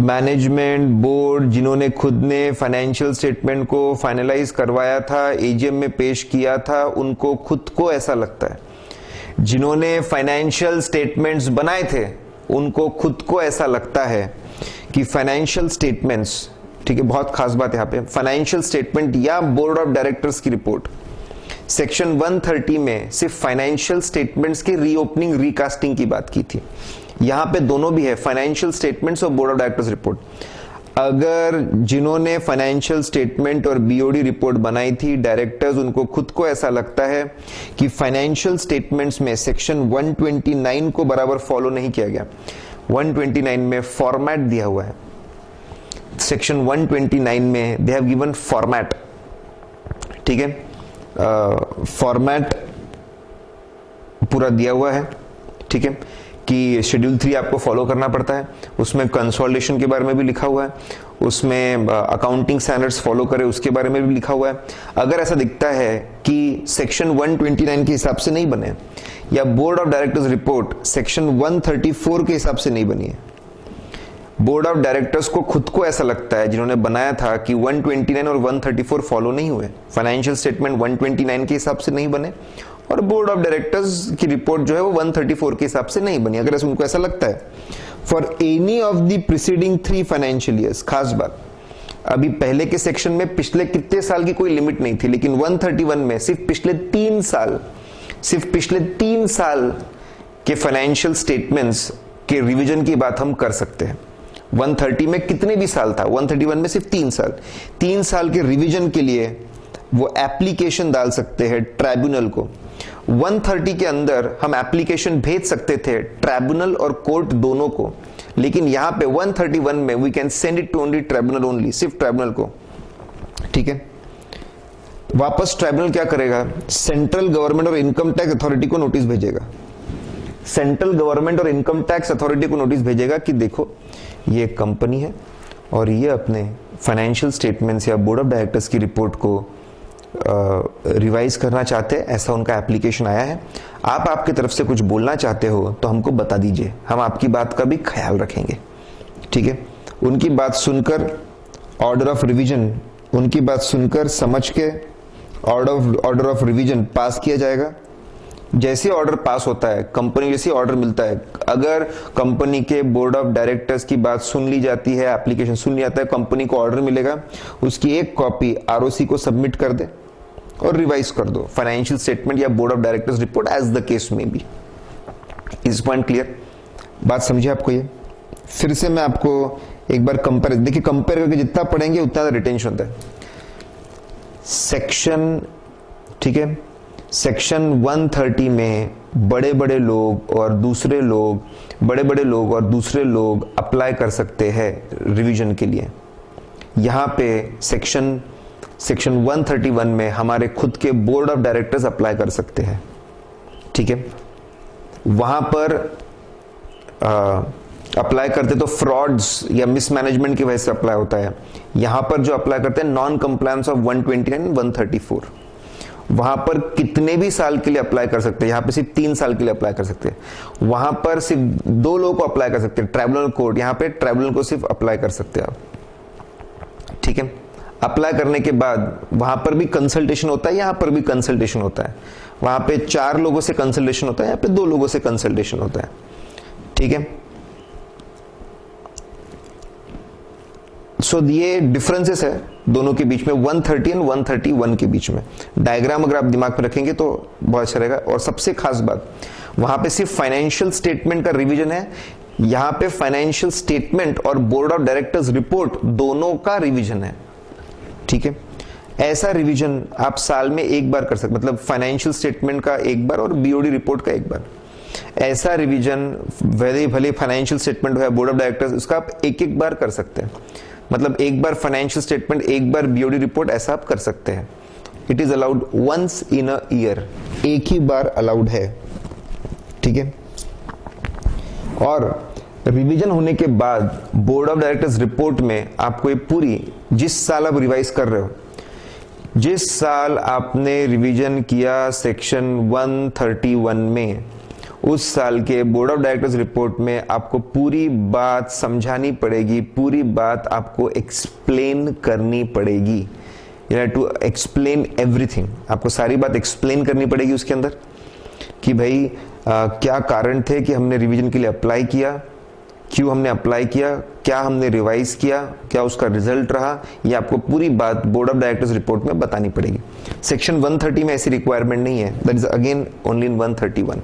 management board जिन्होंने खुद ने फाइनेंशियल स्टेटमेंट को फाइनलाइज करवाया था, एजीएम में पेश किया था, उनको खुद को ऐसा लगता है, जिन्होंने फाइनेंशियल स्टेटमेंट्स बनाए थे उनको खुद को ऐसा लगता है कि फाइनेंशियल स्टेटमेंट्स, ठीक है, बहुत खास बात यहां पे, फाइनेंशियल स्टेटमेंट या बोर्ड ऑफ डायरेक्टर्स की रिपोर्ट, सेक्शन 130 में सिर्फ फाइनेंशियल स्टेटमेंट्स की रीओपनिंग रीकास्टिंग की बात की थी. यहां पे दोनों भी है, फाइनेंशियल स्टेटमेंट्स और बोर्ड ऑफ डायरेक्टर्स रिपोर्ट. अगर जिन्होंने फाइनेंशियल स्टेटमेंट और बीओडी रिपोर्ट बनाई थी डायरेक्टर्स, उनको खुद को ऐसा लगता है कि फाइनेंशियल स्टेटमेंट्स में सेक्शन 129 को बराबर फॉलो नहीं किया गया. 129 में फॉर्मेट दिया हुआ है. सेक्शन 129 में दे हैव गिवन फॉर्मेट. ठीक है, फॉर्मेट पूरा दिया हुआ है. ठीक है, कि शेड्यूल 3 आपको फॉलो करना पड़ता है. उसमें कंसोलिडेशन के बारे में भी लिखा हुआ है, उसमें अकाउंटिंग स्टैंडर्ड्स फॉलो करें उसके बारे में भी लिखा हुआ है. अगर ऐसा दिखता है कि सेक्शन 129 के हिसाब से नहीं बने या board of directors report section 134 के हिसाब से नहीं बनी है, बोर्ड ऑफ डायरेक्टर्स को खुद को ऐसा लगता है जिन्होंने बनाया था कि 129 और 134 फॉलो नहीं हुए, फाइनेंशियल स्टेटमेंट 129 के हिसाब से नहीं बने और बोर्ड ऑफ डायरेक्टर्स की रिपोर्ट जो है वो 134 के हिसाब से नहीं बनी, अगर ऐसा उनको ऐसा लगता है, for any of the preceding 3 financial years. खास बात, अभी पहले के सेक्शन में पिछले कितने साल की कोई लिमिट नहीं थी, लेकिन 131 में सिर्फ पिछले 3 साल के फाइनेंशियल स्टेटमेंट्स के रिवीजन की बात हम कर सकते हैं. 130 में कितने भी साल था, 131 में सिर्फ 3 साल के रिवीजन के लिए वो एप्लीकेशन डाल सकते हैं ट्राइब्यूनल को. 130 के अंदर हम एप्लीकेशन भेज सकते थे ट्राइब्यूनल और कोर्ट दोनों को, लेकिन यहां पे 131 में we can send it to only tribunal only, सिर्फ ट्राइब्यूनल को. ठीक है, वापस ट्राइब्यूनल क्या करेगा, सेंट्रल गवर्नमेंट और इनकम टैक्स अथॉरिटी को नोटिस भेजेगा. सेंट्रल गवर्नमेंट और इनकम टैक्स अथॉरिटी को नोटिस भेजेगा कि देखो ये एक कंपनी है और ये अपने फाइनेंशियल स्टेटमेंट्स या बोर्ड ऑफ डायरेक्टर्स की रिपोर्ट को रिवाइज करना चाहते हैं, ऐसा उनका एप्लीकेशन आया है. आप आपकी तरफ से कुछ बोलना चाहते हो तो हमको बता दीजिए, हम आपकी बात का भी ख्याल रखेंगे. ठीक है, उनकी बात सुनकर ऑर्डर ऑफ रिवीजन, उनकी बात सुनकर समझ के ऑर्डर ऑफ रिवीजन पास किया जाएगा. जैसे ऑर्डर पास होता है, कंपनी जैसे ऑर्डर मिलता है, अगर कंपनी के बोर्ड ऑफ डायरेक्टर्स की बात सुन ली जाती है, एप्लीकेशन सुन लिया जाता है, कंपनी को ऑर्डर मिलेगा, उसकी एक कॉपी आरओसी को सबमिट कर दे और रिवाइज कर दो फाइनेंशियल स्टेटमेंट या board of directors report as the case may be. Is point clear? बात समझे आपको? ये फिर से मैं आपको एक बार कंपेयर, देखिए कंपेयर करके जितना पढ़ेंगे उतना रिटेंशन होता है. सेक्शन, ठीक है, सेक्शन 130 में बड़े बड़े लोग और दूसरे लोग अप्लाई कर सकते हैं रिवीजन के लिए. यहां पे सेक्शन 131 में हमारे खुद के बोर्ड ऑफ डायरेक्टर्स अप्लाई कर सकते हैं. ठीक है, वहां पर अप्लाई करते तो फ्रॉड्स या मिसमैनेजमेंट की वजह से अप्लाई होता है. यहां पर जो अप्लाई करते हैं नॉन कंप्लायंस ऑफ 129 134, वहां पर कितने भी साल के लिए अप्लाई कर सकते हैं. यहां पे सिर्फ 3 साल के लिए अप्लाई कर सकते हैं. वहां पर सिर्फ 2 लोगों को अप्लाई कर सकते हैं, ट्राइब्यूनल कोर्ट, यहां पे ट्राइब्यूनल को सिर्फ अप्लाई कर सकते हैं आप. ठीक है, अप्लाई करने के बाद वहां पर भी कंसल्टेशन होता है, यहां पर भी कंसल्टेशन होता है. वहां पे 4 लोगों से कंसल्टेशन होता है, यहाँ पे 2 लोगों से कंसल्टेशन होता है। ठीक है, सो ये डिफरेंसेस है दोनों के बीच में, 130 और 131 के बीच में। डायग्राम अगर आप दिमाग में रखेंगे तो बहुत अच्छा रहेगा। और सबसे खास बात, वहां पे सिर्फ फाइनेंशियल स्टेटमेंट का रिवीजन है, यहां पे फाइनेंशियल स्टेटमेंट और बोर्ड ऑफ डायरेक्टर्स रिपोर्ट दोनों का रिवीजन है। ठीक है, ऐसा रिवीजन आप साल में एक बार कर सकते, मतलब फाइनेंशियल स्टेटमेंट का एक बार और बीओडी रिपोर्ट का एक बार। ऐसा रिवीजन भले फाइनेंशियल स्टेटमेंट हो या बोर्ड ऑफ डायरेक्टर्स, उसका आप एक एक बार कर सकते हैं। मतलब एक बार फाइनेंशियल स्टेटमेंट, एक बार बीओडी रिपोर्ट, ऐसा आप कर सकते हैं। It is allowed once in a year, एक ही बार अलाउड है। ठीक है, और रिवीजन होने के बाद बोर्ड ऑफ डायरेक्टर्स रिपोर्ट में आपको ये पूरी, जिस साल आप रिवाइज कर रहे हो, जिस साल आपने रिवीजन किया सेक्शन 131 में, उस साल के बोर्ड ऑफ डायरेक्टर्स रिपोर्ट में आपको पूरी बात समझानी पड़ेगी, पूरी बात आपको एक्सप्लेन करनी पड़ेगी। You have to explain everything, आपको सारी बात एक्सप्लेन करनी पड़ेगी उसके अंदर कि भाई क्या कारण थे कि हमने रिवीजन के लिए अप्लाई किया, क्यों हमने अप्लाई किया, क्या हमने रिवाइज किया, क्या उसका रिजल्ट रहा, ये आपको पूरी बात बोर्ड ऑफ डायरेक्टर्स रिपोर्ट में बतानी पड़ेगी। सेक्शन 130 में ऐसी रिक्वायरमेंट नहीं है, that is again only in 131।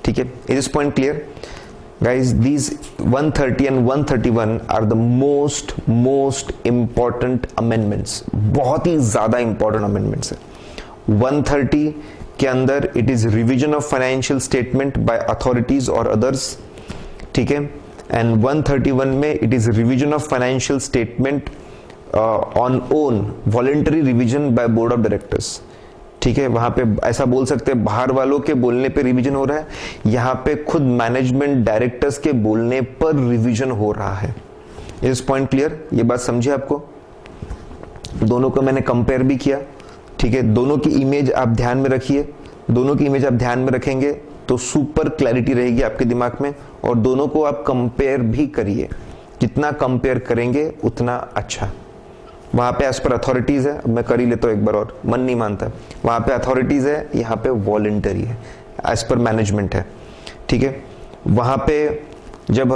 ठीक है, is this point clear guys? These 130 and 131 are the most important amendments, बहुत ही ज्यादा इंपॉर्टेंट अमेंडमेंट्स है। 130 के अंदर it is revision of financial statement by authorities और अदर्स। ठीक है, एंड 131 में it is revision of financial statement on own, voluntary revision by board of directors. ठीक है, वहां पे ऐसा बोल सकते हैं बाहर वालों के बोलने पे रिवीजन हो रहा है, यहां पे खुद मैनेजमेंट डायरेक्टर्स के बोलने पर रिवीजन हो रहा है। इस पॉइंट क्लियर? ये बात समझे आपको? दोनों को मैंने कंपेयर भी किया। ठीक है, दोनों की इमेज आप ध्यान में रखिए, दोनों की इमेज आप ध्यान में रखेंगे तो सुपर क्लैरिटी रहेगी आपके दिमाग में। और दोनों को आप कंपेयर भी करिए, जितना कंपेयर करेंगे उतना अच्छा। वहां पे एज पर अथॉरिटीज है, मैं कर ही लेता हूं एक बार और, मन नहीं मानता। वहां पे अथॉरिटीज है, यहाँ पे वॉलंटरी है, एज पर मैनेजमेंट है। ठीक है, वहां पे जब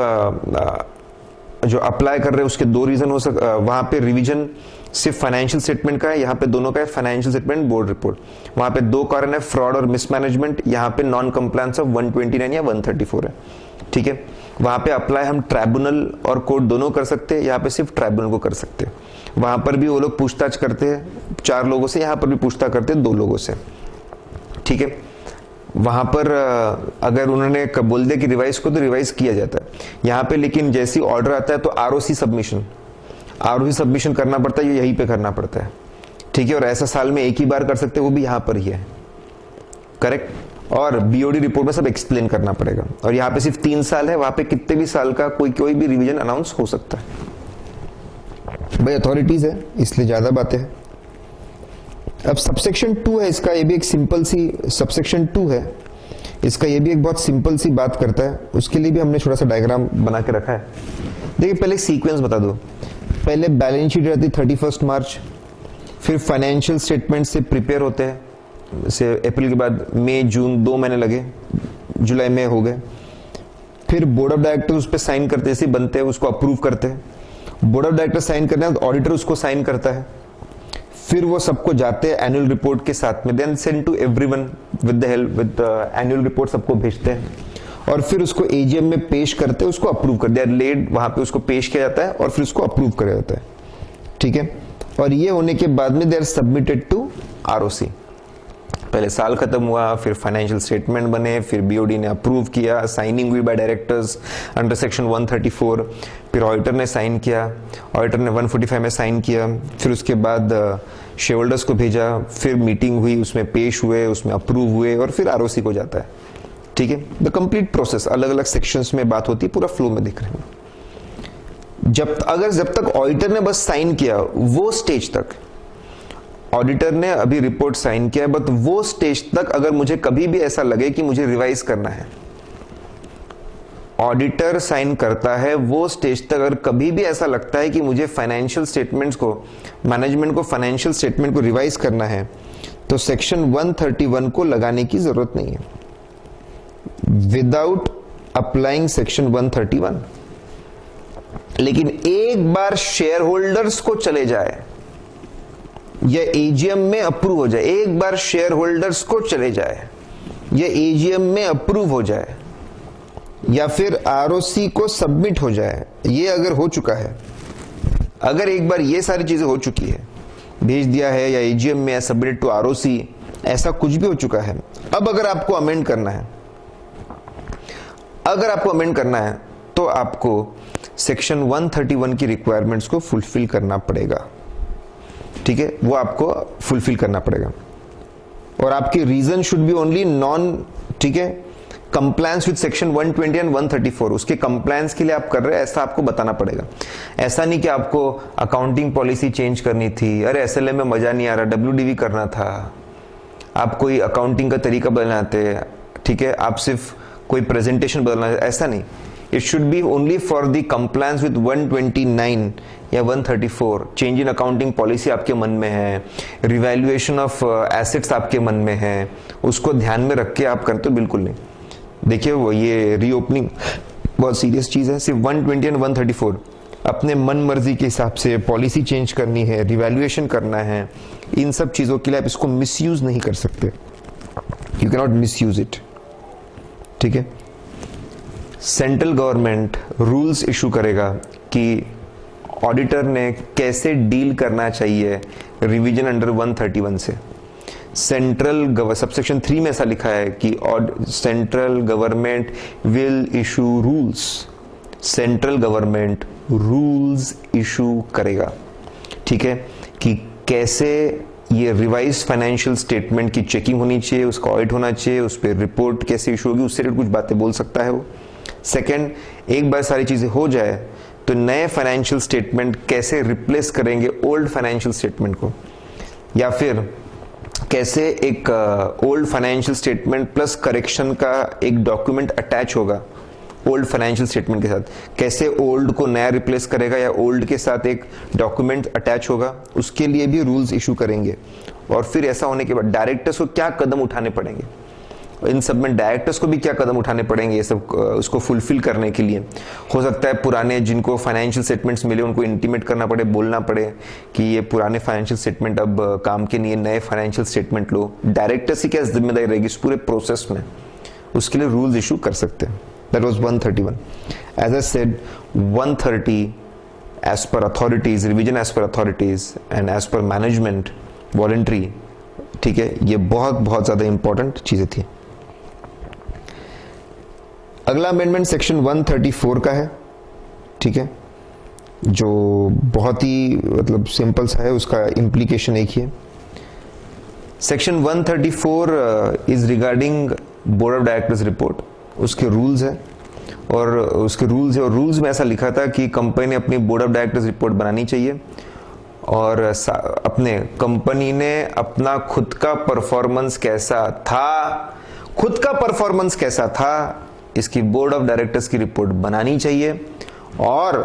जो अप्लाई कर रहे हैं उसके 2 रीजन हो सकते। वहां पे रिवीजन सिर्फ फाइनेंशियल स्टेटमेंट का है, यहाँ पे दोनों का है, फाइनेंशियल स्टेटमेंट, बोर्ड रिपोर्ट। वहां पे 2 कारण है, फ्रॉड और मिसमैनेजमेंट, यहाँ पे नॉन कंप्लायंस ऑफ 129 या 134 है। ठीक है, वहां पे अप्लाई हम ट्राइब्यूनल और कोर्ट दोनों कर सकते हैं, यहाँ पे सिर्फ ट्राइब्यूनल को कर सकते हैं। वहां पर भी वो लोग पूछताछ करते हैं 4 लोगों से, यहाँ पर भी पूछताछ करते हैं 2 लोगों से। ठीक है, वहां पर अगर उन्होंने बोल दिया कि रिवाइज को, तो रिवाइज किया जाता है यहाँ पे। लेकिन जैसी ऑर्डर आता है तो आरओसी सबमिशन करना पड़ता है, यहीं पे करना पड़ता है। ठीक है, और ऐसा साल में एक ही बार कर सकते हैं, वो भी यहाँ पर ही है। करेक्ट? और बीओडी रिपोर्ट में सब एक्सप्लेन करना पड़ेगा। और यहाँ पे सिर्फ 3 साल है, वहां पे कितने भी साल का कोई भी रिवीजन अनाउंस हो सकता है। भाई अथॉरिटीज है इसलिए ज्यादा बातें हैं। अब सबसेक्शन 2 है इसका, ये भी एक सिंपल सी सबसेक्शन 2 है इसका, ये भी एक बहुत सिंपल सी बात करता है। उसके लिए भी हमने छोटा सा डायग्राम बना के रखा है। देखिए पहले सीक्वेंस बता दो। पहले बैलेंस शीट रहती 31 मार्च, फिर फाइनेंशियल स्टेटमेंट से प्रिपेयर होते हैं, जैसे अप्रैल के बाद मई जून 2 महीने लगे, जुलाई में हो गए। फिर बोर्ड ऑफ डायरेक्टर उस पर साइन करते, जैसे बनते हैं उसको अप्रूव करते हैं। बोर्ड ऑफ डायरेक्टर साइन करते हैं तो ऑडिटर उसको साइन करता है। फिर वो सबको जाते हैं एनुअल रिपोर्ट के साथ में, then send to everyone with the help with annual report, सबको भेजते हैं। और फिर उसको एजीएम में पेश करते हैं, उसको अप्रूव कर दिया, लेड वहां पे उसको पेश किया जाता है और फिर उसको अप्रूव किया जाता है। ठीक है, और ये होने के बाद में they are submitted to ROC. पहले साल खत्म हुआ, फिर फाइनेंशियल स्टेटमेंट बने, फिर बीओडी ने अप्रूव किया, साइनिंग हुई बाय डायरेक्टर्स अंडर सेक्शन 134, फिर ऑडिटर ने साइन किया, ऑडिटर ने 145 में साइन किया, फिर उसके बाद शेयर होल्डर्स को भेजा, फिर मीटिंग हुई, उसमें पेश हुए, उसमें अप्रूव हुए और फिर आरओसी को जाता है। ठीक है, द कंप्लीट प्रोसेस, अलग अलग सेक्शंस में बात होती है, पूरा फ्लो में दिख रहे हैं। जब तक ऑडिटर ने बस साइन किया, वो स्टेज तक ऑडिटर ने अभी रिपोर्ट साइन किया है, बट वो स्टेज तक अगर मुझे कभी भी ऐसा लगे कि मुझे रिवाइज करना है, ऑडिटर साइन करता है, वो स्टेज तक अगर कभी भी ऐसा लगता है कि मुझे फाइनेंशियल स्टेटमेंट्स को, मैनेजमेंट को फाइनेंशियल स्टेटमेंट को रिवाइज करना है, तो सेक्शन 131 को लगाने की जरूरत नहीं है विदाउट अप्लाइंग सेक्शन 131। लेकिन एक बार शेयर होल्डर्स को चले जाए या एजीएम में अप्रूव हो जाए, एक बार शेयर होल्डर्स को चले जाए या एजीएम में अप्रूव हो जाए या फिर आरओसी को सबमिट हो जाए, ये अगर हो चुका है, अगर एक बार ये सारी चीजें हो चुकी है, भेज दिया है या एजीएम में सबमिटेड टू आरओसी, ऐसा कुछ भी हो चुका है, अब अगर आपको अमेंड करना है, अगर आपको अमेंड करना है तो आपको सेक्शन 131 की रिक्वायरमेंट्स को फुलफिल करना पड़ेगा। ठीक है, वो आपको फुलफिल करना पड़ेगा और आपकी reason should be only non, ठीक है, कंप्लायंस विद सेक्शन 120 एंड 134, उसके कंप्लायंस के लिए आप कर रहे हैं ऐसा आपको बताना पड़ेगा। ऐसा नहीं कि आपको अकाउंटिंग पॉलिसी चेंज करनी थी, अरे एसएलए में मजा नहीं आ रहा, डब्ल्यूडीवी करना था, आप कोई अकाउंटिंग का तरीका बदलना थे, ठीक है, आप सिर्फ कोई प्रेजेंटेशन बदलना, ऐसा नहीं। It should be only for the compliance with 129 या 134। चेंज इन अकाउंटिंग पॉलिसी आपके मन में है, रिवैल्यूएशन ऑफ एसेट्स आपके मन में है, उसको ध्यान में रख के आप करते हो, बिल्कुल नहीं। देखिए वो ये रीओपनिंग बहुत सीरियस चीज है। सिर्फ 120 एंड 134 अपने मन मर्जी के हिसाब से पॉलिसी चेंज करनी है, रिवैल्यूएशन करना है, इन सब चीजों के लिए आप इसको मिसयूज नहीं कर सकते, you can not misuse it. ठीक है, सेंट्रल गवर्नमेंट रूल्स इशू करेगा कि ऑडिटर ने कैसे डील करना चाहिए रिवीजन अंडर 131 से। सेंट्रल सबसेक्शन 3 में ऐसा लिखा है कि central government will issue rules, central government rules issue करेगा। ठीक है, कि कैसे ये रिवाइज फाइनेंशियल स्टेटमेंट की चेकिंग होनी चाहिए, उसका ऑडिट होना चाहिए, उस पर रिपोर्ट कैसे इशू होगी, उससे कुछ बातें बोल सकता है वो। सेकंड, एक बार सारी चीजें हो जाए तो नए फाइनेंशियल स्टेटमेंट कैसे रिप्लेस करेंगे ओल्ड फाइनेंशियल स्टेटमेंट को, या फिर कैसे एक old financial statement plus correction का एक डॉक्यूमेंट अटैच होगा ओल्ड फाइनेंशियल स्टेटमेंट के साथ, कैसे ओल्ड को नया रिप्लेस करेगा या ओल्ड के साथ एक डॉक्यूमेंट अटैच होगा, उसके लिए भी रूल्स इशू करेंगे। और फिर ऐसा होने के बाद डायरेक्टर्स को क्या कदम उठाने पड़ेंगे, इन सब में डायरेक्टर्स को भी क्या कदम उठाने पड़ेंगे ये सब उसको फुलफिल करने के लिए। हो सकता है पुराने जिनको फाइनेंशियल स्टेटमेंट्स मिले उनको इंटीमेट करना पड़े, बोलना पड़े कि ये पुराने फाइनेंशियल स्टेटमेंट अब काम के नहीं है, नए फाइनेंशियल स्टेटमेंट लो। डायरेक्टर्स की क्या जिम्मेदारी रहेगी इस पूरे प्रोसेस में, उसके लिए रूल्स इशू कर सकते हैं। That was 131। As I said 130 as per authorities, revision as per authorities and as per management voluntary. ठीक है, ये बहुत ज्यादा इंपॉर्टेंट चीजें थी। अगला अमेंडमेंट सेक्शन 134 का है। ठीक है, जो बहुत ही मतलब सिंपल सा है, उसका इम्प्लीकेशन एक ही है। Section 134 is regarding board of directors report, उसके रूल्स है और उसके रूल्स है, और रूल्स में ऐसा लिखा था कि कंपनी ने अपनी बोर्ड ऑफ डायरेक्टर्स रिपोर्ट बनानी चाहिए और अपने कंपनी ने अपना खुद का परफॉर्मेंस कैसा था, खुद का परफॉर्मेंस कैसा था, इसकी बोर्ड ऑफ डायरेक्टर्स की रिपोर्ट बनानी चाहिए और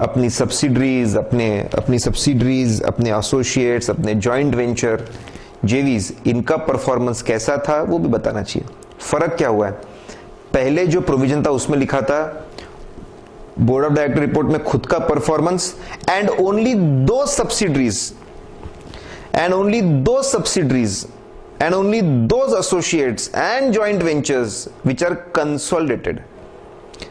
अपनी सब्सिडरीज, अपने एसोसिएट्स, अपने जॉइंट वेंचर, जेवीज, इनका परफॉर्मेंस कैसा था वो भी बताना चाहिए। फर्क क्या हुआ है, पहले जो प्रोविजन था उसमें लिखा था बोर्ड ऑफ डायरेक्टर रिपोर्ट में खुद का परफॉर्मेंस एंड ओनली दो subsidiaries and only those associates and joint ventures which are consolidated,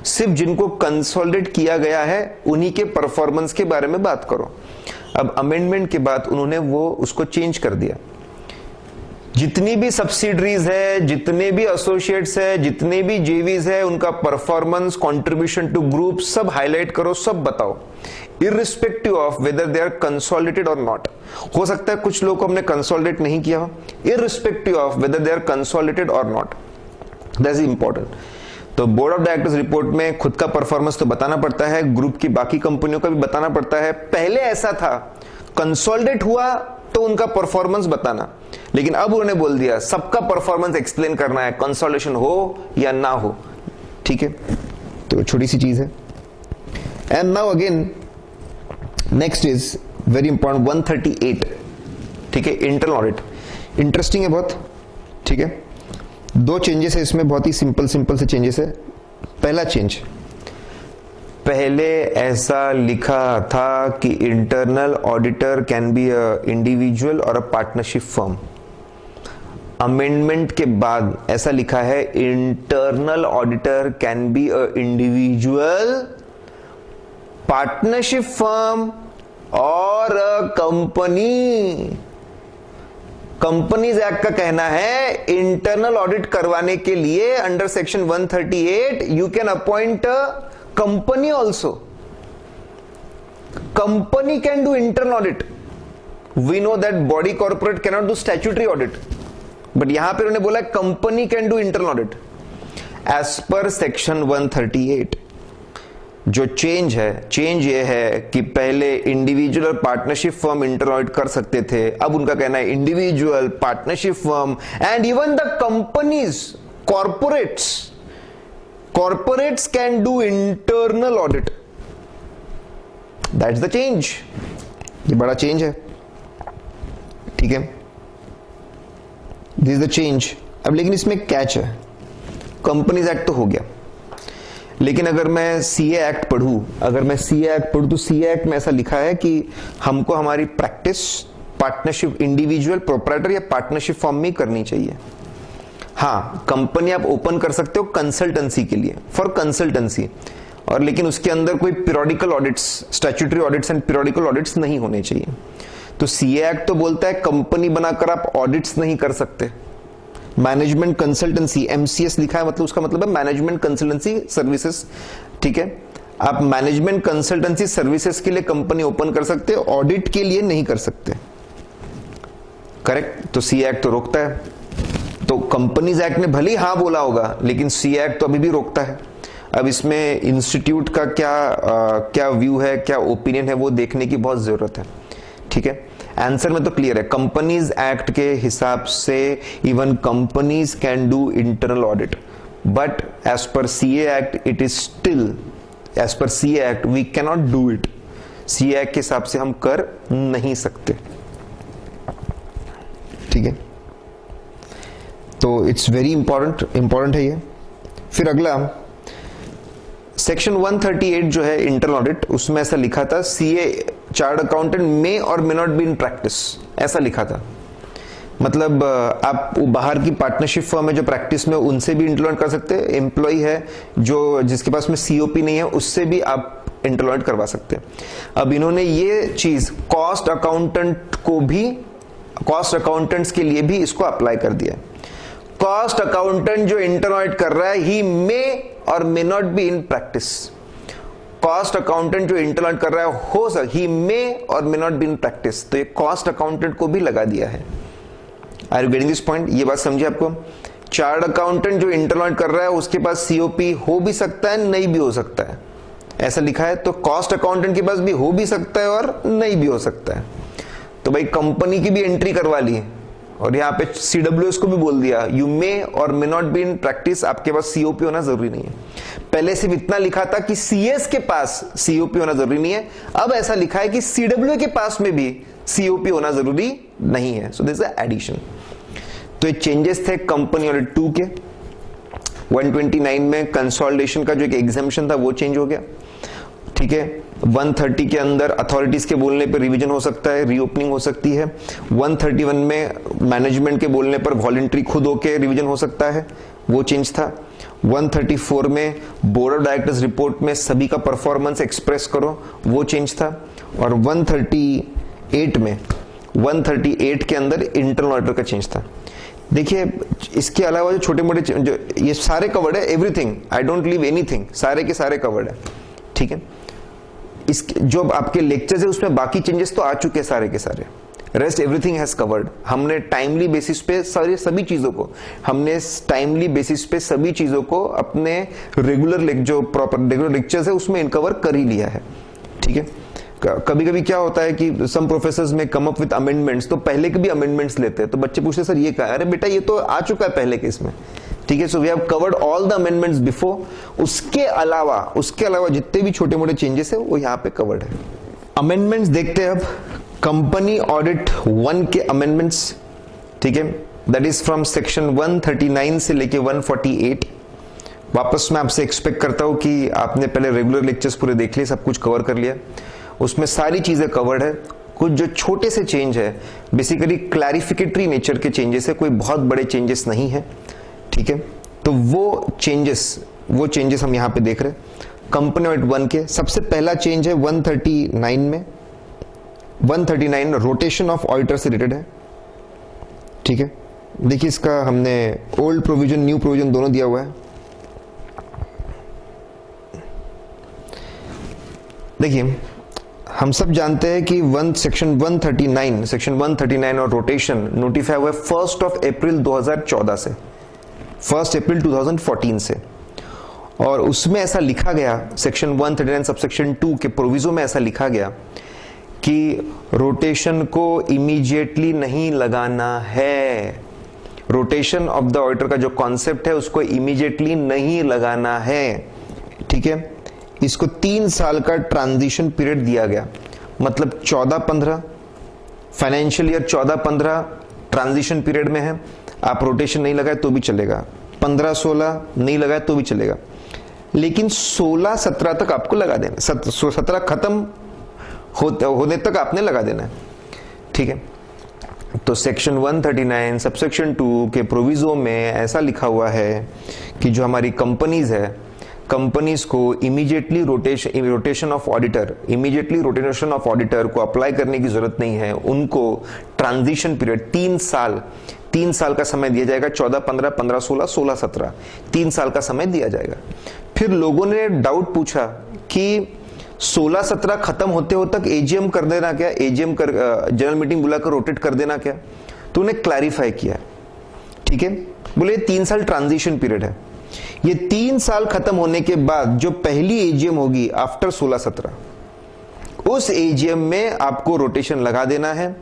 सिर्फ जिनको कंसोलिडेट किया गया है उन्हीं के परफॉर्मेंस के बारे में बात करो। अब अमेंडमेंट के बाद उन्होंने वो उसको चेंज कर दिया, जितनी भी सब्सिडरीज है, जितने भी एसोसिएट्स है, जितने भी जेवीज है, उनका परफॉर्मेंस, कंट्रीब्यूशन टू ग्रुप सब हाईलाइट करो, सब बताओ, irrespective of whether they are consolidated or not. हो सकता है कुछ लोगों को हमने कंसोलिडेट नहीं किया हो, irrespective of whether they are consolidated or not, that's important. तो बोर्ड ऑफ डायरेक्टर्स रिपोर्ट में खुद का परफॉर्मेंस तो बताना पड़ता है, ग्रुप की बाकी कंपनियों का भी बताना पड़ता है। पहले ऐसा था, कंसोलिडेट हुआ तो उनका परफॉर्मेंस बताना, लेकिन अब उन्होंने बोल दिया सबका परफॉर्मेंस एक्सप्लेन करना है, कंसोलिडेशन हो या ना हो। ठीक है, तो छोटी सी चीज है। And now again next is very important 138। ठीक है, इंटरनल ऑडिट। इंटरेस्टिंग है बहुत, ठीक है। दो चेंजेस है इसमें, बहुत ही सिंपल से चेंजेस है। पहला चेंज, पहले ऐसा लिखा था कि internal auditor can be a individual और अ पार्टनरशिप फर्म। अमेंडमेंट के बाद ऐसा लिखा है internal auditor can be a individual, partnership firm और अ कंपनी। कंपनीज एक्ट का कहना है इंटरनल ऑडिट करवाने के लिए under section 138 you can appoint a company also. Company can do internal audit. We know that body corporate cannot do statutory audit, but यहां पर उन्होंने बोला company can do internal audit as per section 138। जो change ये है कि पहले individual और पार्टनरशिप फर्म इंटरनल ऑडिट कर सकते थे, अब उनका कहना है individual, partnership firm and even the companies, corporates can do internal audit. That's the change. ये बड़ा चेंज है, ठीक है, दिस इज द चेंज। अब लेकिन इसमें कैच है, कंपनीज एक्ट तो हो गया, लेकिन अगर मैं सीए एक्ट पढ़ूं तो सीए एक्ट में ऐसा लिखा है कि हमको हमारी प्रैक्टिस पार्टनरशिप, इंडिविजुअल, प्रोप्राइटर या पार्टनरशिप फॉर्म में करनी चाहिए। हाँ, कंपनी आप ओपन कर सकते हो कंसल्टेंसी के लिए, फॉर कंसल्टेंसी, और लेकिन उसके अंदर कोई periodical audits, statutory audits and periodical audits नहीं होने चाहिए। तो सीए एक्ट तो बोलता है कंपनी बनाकर आप ऑडिट्स नहीं कर सकते। मैनेजमेंट कंसल्टेंसी, एमसीएस लिखा है, मतलब उसका मतलब है मैनेजमेंट कंसल्टेंसी सर्विसेज, ठीक है। आप मैनेजमेंट कंसल्टेंसी सर्विसेज के लिए कंपनी ओपन कर सकते हो, ऑडिट के लिए नहीं कर सकते, करेक्ट। तो सी एक्ट तो रोकता है। तो कंपनीज एक्ट ने भले ही हाँ बोला होगा, लेकिन सी एक्ट तो अभी भी रोकता है। अब इसमें इंस्टीट्यूट का क्या व्यू है, क्या ओपिनियन है, वो देखने की बहुत जरूरत है, ठीक है। आंसर में तो क्लियर है, कंपनीज एक्ट के हिसाब से even companies can do internal audit, but as per CA act it is still, as per CA act we can not do it. CA act के हिसाब से हम कर नहीं सकते, ठीक है। तो इट्स वेरी इंपॉर्टेंट है ये। फिर अगला सेक्शन 138 जो है इंटरनल ऑडिट, उसमें ऐसा लिखा था CA chart accountant may or may not be in practice, ऐसा लिखा था। मतलब आप बाहर की पार्टनरशिप फर्म है जो प्रैक्टिस में, उनसे भी इंटरनल ऑडिट कर सकते हैं। एम्प्लॉय है जो जिसके पास में सीओपी नहीं है, उससे भी आप इंटरनल ऑडिट करवा सकते हैं। अब इन्होंने ये चीज कॉस्ट अकाउंटेंट्स के लिए भी इसको अप्लाई कर दिया। कॉस्ट अकाउंटेंट जो इंटरनल ऑडिट कर रहा है, he may or may not be in practice. Cost accountant जो इंटरनल ऑडिट कर रहा है, हो सक he may or may not be in practice, तो ये कॉस्ट अकाउंटेंट को भी लगा दिया है। Are you getting this point? ये बात समझिए आपको। चार्ट अकाउंटेंट जो इंटरनल ऑडिट कर रहा है, उसके पास सीओपी हो भी सकता है, नहीं भी हो सकता है, ऐसा लिखा है। तो कॉस्ट अकाउंटेंट के पास भी हो भी सकता है और नहीं भी हो सकता है। तो भाई कंपनी की भी एंट्री करवा ली, और यहाँ पे सीडब्ल्यूएस को भी बोल दिया you may or may not be in practice, आपके पास सीओपी होना जरूरी नहीं है। पहले सिर्फ इतना लिखा था कि सीएस के पास सीओपी होना जरूरी नहीं है, अब ऐसा लिखा है कि सीडब्ल्यू के पास में भी सीओपी होना जरूरी नहीं है। So this is addition. तो ये चेंजेस थे कंपनी ऑडिट 2 के। 129 में कंसोलिडेशन का जो एक एग्जाम्पशन था वो चेंज हो गया, ठीक है। 130 के अंदर अथॉरिटीज के बोलने पर रिवीजन हो सकता है, रीओपनिंग हो सकती है। 131 में मैनेजमेंट के बोलने पर वॉलंटरी खुद होके रिवीजन हो सकता है, वो चेंज था। 134 में बोर्ड ऑफ डायरेक्टर्स रिपोर्ट में सभी का परफॉर्मेंस एक्सप्रेस करो, वो चेंज था। और 138 के अंदर इंटरनल ऑडिटर का चेंज था। देखिए, इसके अलावा जो छोटे मोटे जो ये सारे कवर्ड है, everything, I don't leave anything, सारे के सारे कवर्ड है, ठीक है। इसके जो आपके लेक्चर्स है उसमें बाकी चेंजेस तो आ चुके हैं सारे के सारे, रेस्ट एवरीथिंग हैज कवर्ड। हमने टाइमली बेसिस पे सभी चीजों को अपने रेगुलर लेक्चर्स है उसमें इनकवर कर ही लिया है, ठीक है। कभी कभी क्या होता है कि सम प्रोफेसर्स में कम अप विद अमेंडमेंट्स, तो पहले के भी अमेंडमेंट्स लेते हैं, तो बच्चे पूछते सर ये क्या है? अरे बेटा ये तो आ चुका है पहले के इसमें, ठीक है। So we have covered all the amendments before. उसके अलावा जितने भी छोटे मोटे चेंजेस है वो यहाँ पे कवर्ड है। अमेंडमेंट्स देखते हैं अब। कंपनी ऑडिट 1 के अमेंडमेंट्स, ठीक है, दैट इज फ्रॉम सेक्शन 139 से लेके 148। वापस मैं आपसे एक्सपेक्ट करता हूं कि आपने पहले रेगुलर लेक्चर्स पूरे देख लिए, सब कुछ कवर कर लिया, उसमें सारी चीजें कवर्ड है। कुछ जो छोटे से चेंज है बेसिकली क्लैरिफिकेटरी नेचर के चेंजेस है, कोई बहुत बड़े चेंजेस नहीं है, ठीक है। तो वो चेंजेस हम यहां पे देख रहे हैं कंपनी ऑडिट 1 के। सबसे पहला चेंज है 139 में, 139 रोटेशन ऑफ ऑडिटर से रिलेटेड है, ठीक है। देखिए इसका हमने ओल्ड प्रोविजन न्यू प्रोविजन दोनों दिया हुआ है। देखिए हम सब जानते हैं कि सेक्शन 139 और रोटेशन नोटिफाई हुआ 1 अप्रैल 2014 से 1 अप्रैल 2014 से, और उसमें ऐसा लिखा गया सेक्शन 139 सबसेक्शन 2 के प्रोविजो में ऐसा लिखा गया कि रोटेशन को इमीडिएटली नहीं लगाना है। रोटेशन ऑफ द ऑडिटर का जो कॉन्सेप्ट है उसको इमीडिएटली नहीं लगाना है, ठीक है। इसको 3 साल का ट्रांजिशन पीरियड दिया गया, मतलब 14-15 फाइनेंशियल ईयर 14-15 ट्रांजिशन पीरियड में है, आप रोटेशन नहीं लगाए तो भी चलेगा, 15-16 नहीं लगाए तो भी चलेगा, लेकिन 16-17 तक आपको लगा देना, 17 खत्म होने तक आपने लगा देना है, ठीक है। तो सेक्शन 139 सबसेक्शन 2 के प्रोविजो में ऐसा लिखा हुआ है कि जो हमारी कंपनीज है, कंपनीज को इमीडिएटली रोटेशन ऑफ ऑडिटर को अप्लाई करने की जरूरत नहीं है, उनको ट्रांजिशन पीरियड 3 साल का समय दिया जाएगा, 14-15, 15-16, 16-17 3 साल का समय दिया जाएगा। फिर लोगों ने डाउट पूछा कि 16-17 खत्म होते हो तक एजीएम कर देना क्या, एजीएम कर जनरल मीटिंग बुलाकर रोटेट कर देना क्या, तो उन्हें क्लैरिफाई किया, ठीक है। बोले 3 साल ट्रांजिशन पीरियड है, ये 3 साल खत्म होने के बाद जो पहली एजीएम होगी आफ्टर 16-17 उस एजीएम में आपको रोटेशन लगा देना है,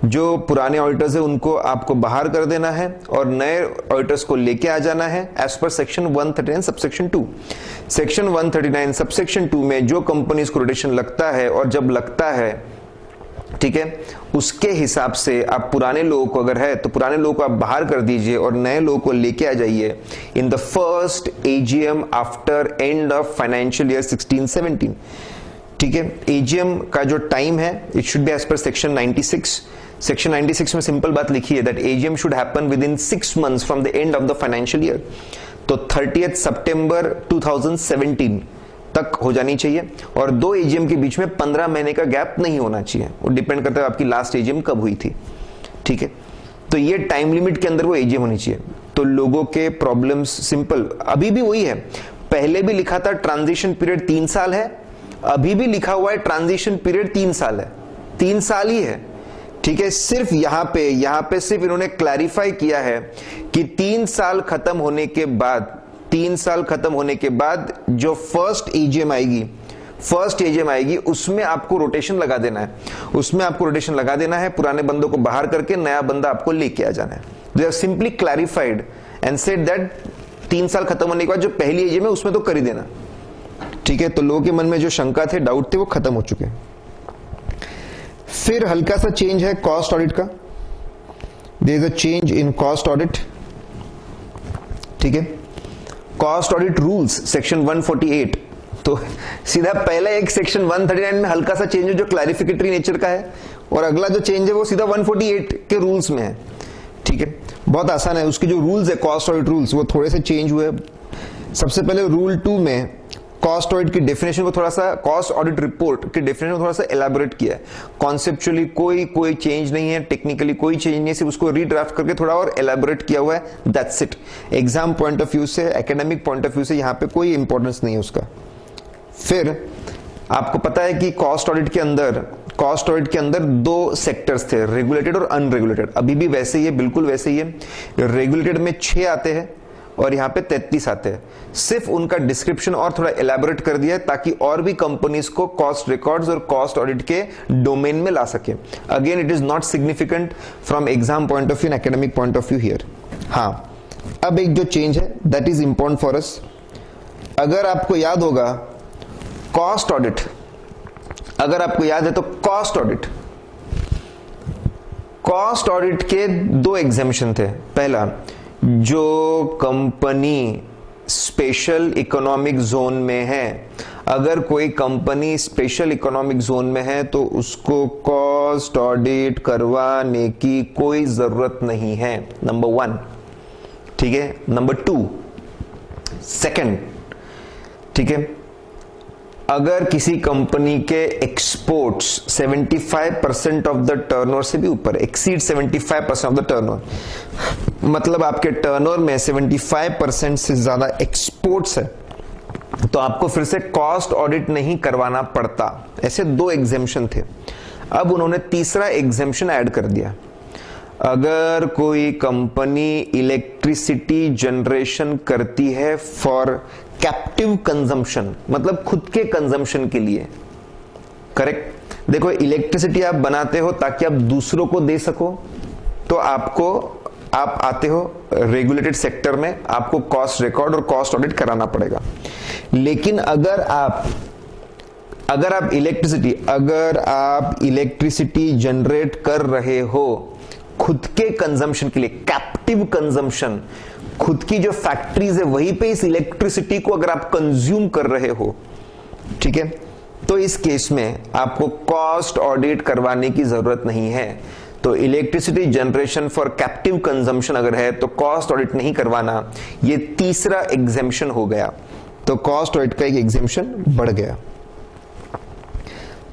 जो पुराने ऑडिटर्स है उनको आपको बाहर कर देना है और नए ऑडिटर्स को लेके आ जाना है as per section 139 subsection 2। Section 139 subsection 2 में जो कंपनीज को रोटेशन लगता है और जब लगता है, ठीक है, उसके हिसाब से आप पुराने लोगों को अगर है तो पुराने लोगों को आप बाहर कर दीजिए और नए लोगों को लेके आ जाइए in the first AGM after end of financial year 16-17, ठीक है। एजीएम का जो टाइम है it should be as per section 96। Section 96 में सिंपल बात लिखी है that AGM should happen within 6 months from the end of the financial year, तो 30 सितंबर 2017 तक हो जानी चाहिए, और 2 एजीएम के बीच में 15 महीने का गैप नहीं होना चाहिए, वो डिपेंड करता है आपकी लास्ट एजीएम कब हुई थी, ठीक है। तो ये टाइम लिमिट के अंदर वो एजीएम होनी चाहिए। तो लोगों के प्रॉब्लम्स सिंपल अभी भी वही है, पहले भी लिखा था ट्रांजिशन पीरियड 3 साल है, अभी भी लिखा हुआ है ट्रांजिशन पीरियड 3 साल है, 3 साल ही है, ठीक है। सिर्फ यहां पे सिर्फ इन्होंने क्लैरिफाई किया है कि 3 साल खत्म होने के बाद जो फर्स्ट एजीएम आएगी उसमें आपको रोटेशन लगा देना है, पुराने बंदों को बाहर करके नया बंदा आपको लेके आ जाना है। They are simply clarified and said that 3 साल खत्म होने के बाद जो पहली एजीएम है उसमें तो कर ही देना, ठीक है। तो लोगों के मन में जो शंका थे, डाउट थे, वो खत्म हो चुके हैं। फिर हल्का सा चेंज है कॉस्ट ऑडिट का, there is a change in cost audit, ठीक है। कॉस्ट ऑडिट रूल्स सेक्शन 148, तो सीधा पहला एक सेक्शन 139 में हल्का सा चेंज है जो क्लैरिफिकेटरी नेचर का है, और अगला जो चेंज है वो सीधा 148 के रूल्स में है, ठीक है। बहुत आसान है, उसके जो रूल्स है कॉस्ट ऑडिट रूल्स वो थोड़े से चेंज हुए। सबसे पहले रूल 2 में कॉस्ट ऑडिट की डेफिनेशन को थोड़ा सा, कॉस्ट ऑडिट रिपोर्ट की डेफिनेशन को थोड़ा सा एलैबोरेट किया है। कॉन्सेप्चुअली कोई चेंज नहीं है, टेक्निकली कोई चेंज नहीं है, सिर्फ उसको रीड्राफ्ट करके थोड़ा और एलैबोरेट किया हुआ है, that's it. Exam point of view से, एकेडमिक पॉइंट ऑफ व्यू से यहाँ पे कोई इंपॉर्टेंस नहीं है उसका। फिर आपको पता है कि कॉस्ट ऑडिट के अंदर 2 सेक्टर्स थे, रेगुलेटेड और अनरेगुलेटेड। अभी भी वैसे ही है, बिल्कुल वैसे ही है। रेगुलेटेड में 6 आते हैं और यहाँ पे 33 आते हैं, सिर्फ उनका डिस्क्रिप्शन और थोड़ा एलैबोरेट कर दिया है ताकि और भी कंपनीज को कॉस्ट रिकॉर्ड्स और कॉस्ट ऑडिट के डोमेन में ला सके। Again it is not significant from exam point of view, academic point of view here. हाँ, अब एक जो चेंज है that is important for us. अगर आपको याद होगा कॉस्ट ऑडिट, अगर आपको याद है तो कॉस्ट कॉस्ट ऑडिट के दो एग्जेम्पशन थे। पहला, जो कंपनी स्पेशल इकोनॉमिक जोन में है, अगर कोई कंपनी स्पेशल इकोनॉमिक जोन में है तो उसको कॉस्ट ऑडिट करवाने की कोई जरूरत नहीं है, नंबर 1। ठीक है, नंबर 2, सेकंड, ठीक है, अगर किसी कंपनी के एक्सपोर्ट्स 75% ऑफ द टर्नओवर से भी ऊपर, एक्सीड 75% ऑफ द टर्नओवर, मतलब आपके टर्नओवर में 75% से ज्यादा एक्सपोर्ट्स है, तो आपको फिर से कॉस्ट ऑडिट नहीं करवाना पड़ता। ऐसे दो एग्जेम्पशन थे। अब उन्होंने तीसरा एग्जेम्पशन ऐड कर दिया। अगर कोई कंपनी इलेक्ट्रिसिटी जनरेशन करती है फॉर कैप्टिव कंजम्पशन, मतलब खुद के कंजम्पशन के लिए, करेक्ट। देखो, इलेक्ट्रिसिटी आप बनाते हो ताकि आप दूसरों को दे सको, तो आप आते हो रेगुलेटेड सेक्टर में, आपको कॉस्ट रिकॉर्ड और कॉस्ट ऑडिट कराना पड़ेगा। लेकिन अगर आप इलेक्ट्रिसिटी जनरेट कर रहे हो खुद के कंजम्पशन के लिए, कैप्टिव कंजम्पशन, खुद की जो फैक्ट्रीज है वहीं पे इस इलेक्ट्रिसिटी को अगर आप कंज्यूम कर रहे हो, ठीक है, तो इस केस में आपको कॉस्ट ऑडिट करवाने की जरूरत नहीं है। तो electricity generation for captive consumption अगर है तो कॉस्ट ऑडिट नहीं करवाना, ये तीसरा एग्जेम्पशन हो गया। तो कॉस्ट ऑडिट का एक एग्जेम्पशन बढ़ गया।